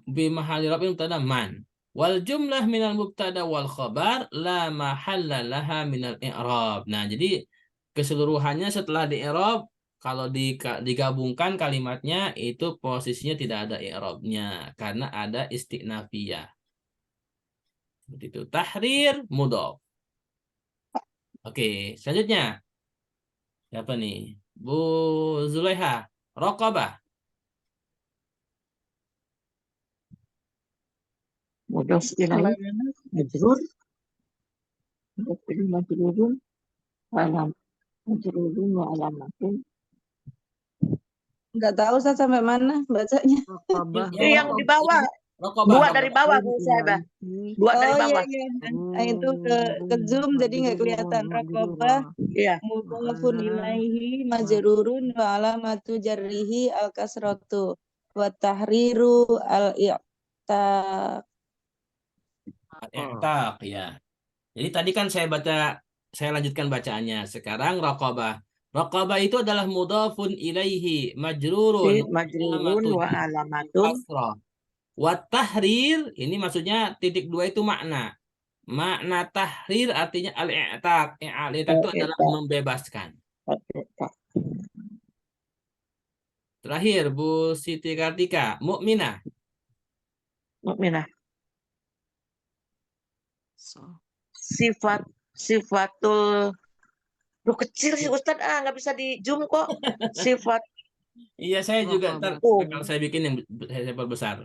fi mahali raf'in mubtada man. Wal jumlah minal mubtada wal khabar la mahalla laha minal i'rab. Nah, jadi keseluruhannya setelah di i'rab kalau digabungkan kalimatnya itu posisinya tidak ada i'rabnya karena ada istinafiyah. Seperti itu. Tahrir mudhof. Oke, selanjutnya. Siapa nih? Bu Zulaiha. Raqabah. Mudhof ilaih majrur. Mudhof ilaih majrurun. Alam. Majrurun wa alamatun. Nggak tahu Ustaz sampai mana bacanya. Raqabah. Yang di bawah. Raqabah. Dua dari bawah Bu Saibah. Dua dari Oh iya bawah. iya. Itu ke zoom jadi nggak kelihatan. Raqabah Iya. mudhofun ilaihi majrurun wa alamatu jarrihi al kasratu wa tahriru al i'taq. Al-i'taq ya. Jadi tadi kan saya lanjutkan bacaannya. Sekarang raqabah. Raqabah itu adalah mudhafun ilaihi majrurun Majrurun wa alamatun. kasrah. Wa tahrir ini maksudnya titik dua itu makna. Makna tahrir artinya al-i'taq. Al-i'taq itu adalah membebaskan. Terakhir Bu Siti Kartika, mukminah. Mukminah. So. Sifatul. Duh kecil sih Ustadz, nggak bisa di zoom kok. Sifat. Iya, saya juga ntar Oh. kalau saya bikin yang saya perbesar.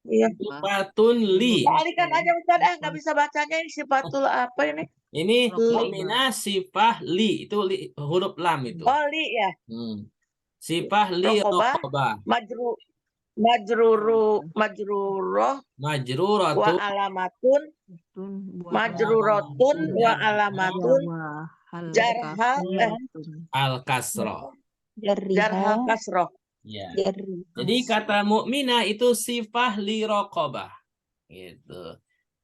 Iya. Sifatun li. Balikan aja Ustadz, nggak bisa bacanya ini sifatul apa ini? Ini Li. mukminah sifah li itu huruf lam itu. Oh li ya. Sifah li Raqabah. raqabah. Majruroh wa Majruratun alamatun. Majruratun wa alamatun. Jarha al kasroh. jarha kasroh. Ya. Jarri. Jadi kata mukminah itu sifah li raqabah. Gitu.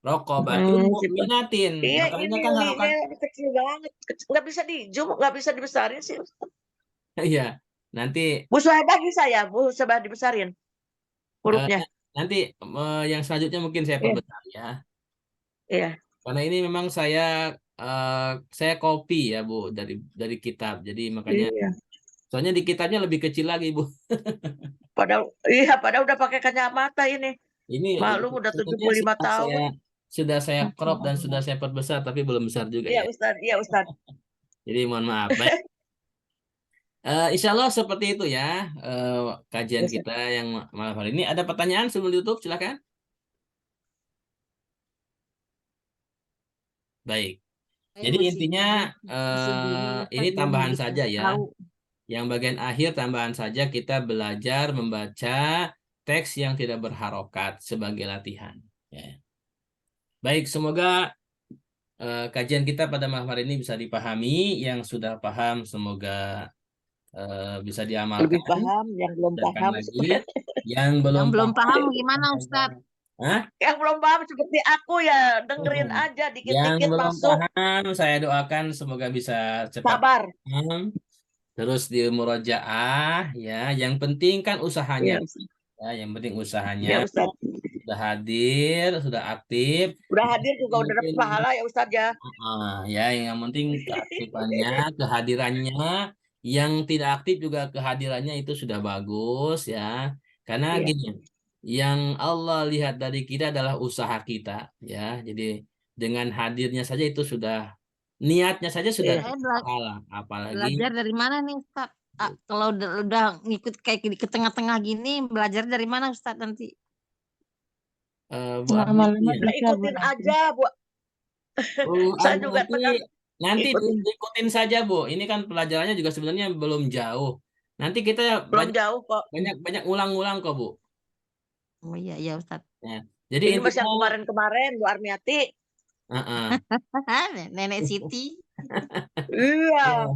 Raqabatun mukminatin. Iya Makanya ini kan harokat. linya kecil banget. Nggak bisa di zoom, nggak bisa dibesarin sih. Iya. Nanti Bu Suhaibah bisa ya, Bu Suhaibah dibesarin hurufnya. nanti yang selanjutnya mungkin saya perbesar ya. Iya. Karena ini memang saya copy ya Bu dari kitab. Jadi makanya Iya. soalnya di kitabnya lebih kecil lagi Bu. Padahal udah pakai kacamata ini. Ini Maklum udah sebenarnya 75 tahun. sudah saya crop dan sudah saya perbesar tapi belum besar juga Iya ya. Ustadz, iya Ustadz. Jadi mohon maaf. Baik. Insya Allah seperti itu ya kajian kita yang malam hari ini. Ada pertanyaan sebelum ditutup? Silakan. Baik. Jadi intinya ini tambahan saja ya. Yang bagian akhir tambahan saja kita belajar membaca teks yang tidak berharokat sebagai latihan. Ya. Baik, semoga kajian kita pada malam hari ini bisa dipahami. Yang sudah paham semoga bisa diamalkan. Lebih paham, yang belum paham. Yang belum paham gimana Ustadz? Hah? Yang belum paham seperti aku ya, dengerin aja Yang dikit-dikit belum masuk. paham, saya doakan semoga bisa cepat Sabar. paham. Terus di murojaah ya. Yang penting kan usahanya. Ya, yang penting usahanya. Ya Ustaz. Sudah hadir, sudah aktif. Udah hadir juga udah dapat pahala ya Ustaz ya. Ya, yang penting keaktifannya, kehadirannya. Yang tidak aktif juga kehadirannya itu sudah bagus ya. Karena gini, yang Allah lihat dari kita adalah usaha kita ya. Jadi dengan hadirnya saja itu sudah niatnya saja sudah pahala. Apalagi belajar dari mana nih Ustaz? Kalau udah ngikut kayak ke tengah-tengah gini, belajar dari mana Ustaz nanti? Ikutin aja Bu. Saya juga nanti ikutin saja Bu. Ini kan pelajarannya juga sebenarnya belum jauh. Nanti kita belum jauh kok. Banyak ulang-ulang kok Bu. Oh iya ya Ustaz. Ya. Jadi ini masih yang kemarin Bu Armiati. Nenek Siti. Iya.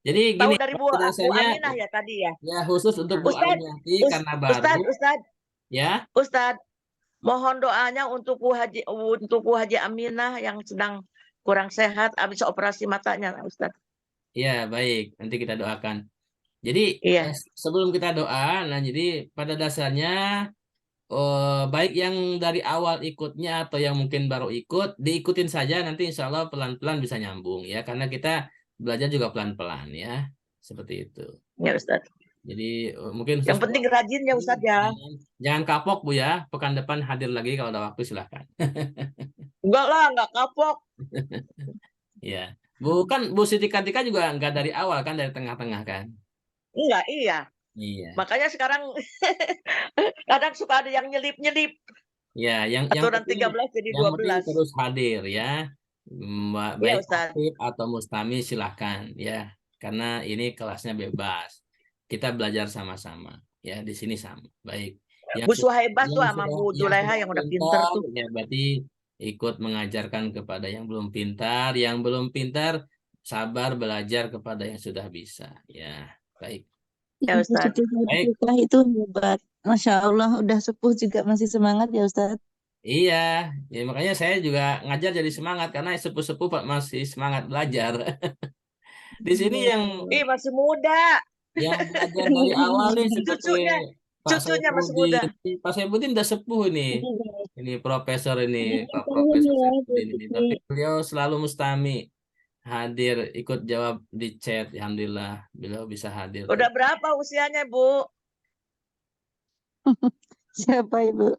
Jadi tahu gini, dari Bu Aminah ya tadi ya. Ya khusus untuk Bu Armiati karena baru. Ustaz, mohon doanya untuk Bu Haji Aminah yang sedang kurang sehat habis operasi matanya, Ustaz. Iya, baik. Nanti kita doakan. Jadi sebelum kita doa, nah jadi pada dasarnya baik yang dari awal ikutnya atau yang mungkin baru ikut, diikutin saja nanti insya Allah pelan-pelan bisa nyambung ya, karena kita belajar juga pelan-pelan ya, seperti itu. Ya Ustaz. Jadi mungkin Yang Ustaz penting rajin ya Ustadz ya. jangan kapok Bu ya. Pekan depan hadir lagi kalau ada waktu silahkan. Enggak lah, enggak kapok. Ya. Bu Bu Siti Kartika juga nggak dari awal kan, dari tengah-tengah kan. Enggak, iya. Iya. Makanya sekarang kadang suka ada yang nyelip-nyelip. Ya, yang Aturan penting 13 jadi yang penting 12. terus hadir ya. Iya Baik Ustadz. aktif atau mustami silahkan ya. Karena ini kelasnya bebas. Kita belajar sama-sama ya, di sini sama. Baik. Bu Suhaibah tuh sama Bu Yang Juleha sudah yang udah pinter pintar tuh. ya berarti ikut mengajarkan kepada yang belum pintar. Yang belum pintar sabar belajar kepada yang sudah bisa ya. Baik. Ya Ibu Ustadz. Siti Baik. Kartika itu hebat. Masya Allah, udah sepuh juga masih semangat ya Ustadz. Iya, ya makanya saya juga ngajar jadi semangat karena sepuh-sepuh Pak masih semangat belajar. Di sini Ih, masih muda. yang belajar dari awal nih seperti Cucunya, Pak cucunya masih muda. Saifuddin. Pak Saifuddin udah sepuh nih. Ini profesor ini, Pak Profesor Saifuddin ini. Tapi beliau selalu mustami hadir, ikut jawab di chat. Alhamdulillah, beliau bisa hadir. Udah berapa usianya, Bu? Siapa Ibu?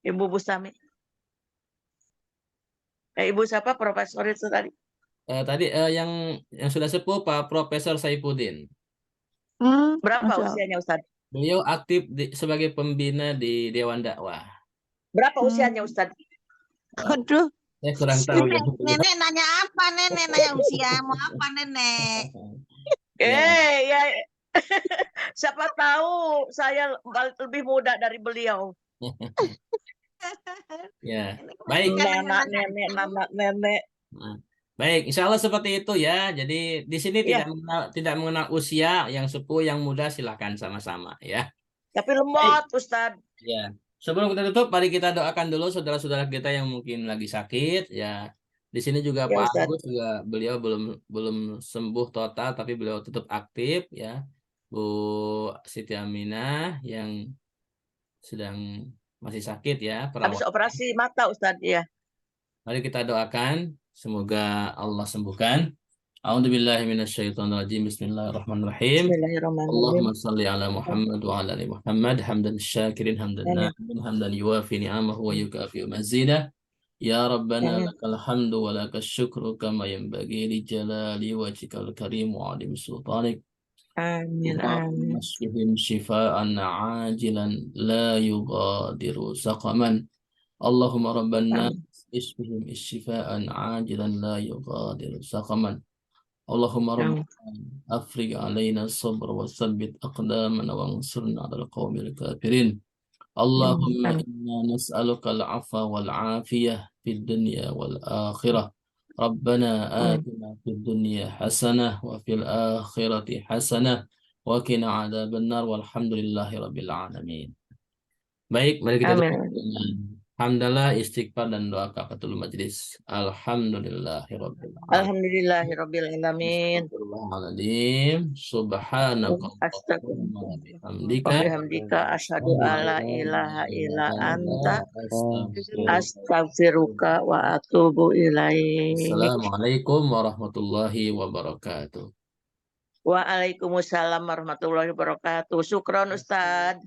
Ibu Bustami. Ibu siapa? Profesor itu tadi. Tadi yang sudah sepuh Pak Profesor Saifuddin. Berapa Masya Allah. usianya, Ustadz? Beliau aktif sebagai pembina di Dewan Dakwah. Berapa usianya, Ustadz? Aduh, Saya kurang tahu ya. Nenek nanya apa? Nenek nanya usia mau apa nenek? Ya. Siapa tahu saya lebih muda dari beliau. Ya, baik. Nenek. Nah, baik, insya Allah seperti itu ya. Jadi di sini Iya. tidak mengenal usia, yang sepuh, yang muda silahkan sama-sama ya. Tapi lemot, Ustadz. Ya, sebelum kita tutup, mari kita doakan dulu saudara-saudara kita yang mungkin lagi sakit ya. Di sini juga Ya, Pak Ustadz. Agus juga beliau belum sembuh total, tapi beliau tetap aktif ya. Bu Siti Aminah yang sedang masih sakit ya, Habis perawat. operasi mata, Ustadz. Ya. Mari kita doakan semoga Allah sembuhkan. A'udzubillahi minasyaitonirrajim. Bismillahirrahmanirrahim. Bismillahirrahmanirrahim. Allahumma shalli ala Muhammad wa ala ali Muhammad hamdan syakirin hamdan na'imin hamdan yuwafi ni'amahu wa yukafi mazidah. Ya Rabbana lakal hamdu wa lakas syukru kama yanbaghi li jalali wajhikal karim wa 'azimi sultanik. Amin. Masfihim shifaan ajilan la yughadiru saqaman. Allahumma rabbana isbihim shifaan ajilan la yughadiru saqaman. Allahumma rabbana afrigh alaina sabr wa tsabbit aqdamana wansurna 'alal qaumil kafirin. Allahumma inna nas'aluka al-'afwa wal 'afiyah fid dunya wal akhirah. Rabbana atina fid dunya hasanah wa fil akhirati hasanah wa qina 'adzabannar walhamdulillahi rabbil alamin. Baik, mari kita tutup dengan hamdalah, istighfar dan doa kafaratul majlis. Alhamdulillahirabbil alamin. Alhamdulillahirabbil alamin. Astagfirullahaladzim. Subhanakallahumma wa bihamdika. Asyhadu alla ilaha illa anta astaghfiruka wa atubu ilaik. Assalamualaikum warahmatullahi wabarakatuh. Waalaikumsalam warahmatullahi wabarakatuh. Syukron Ustadz.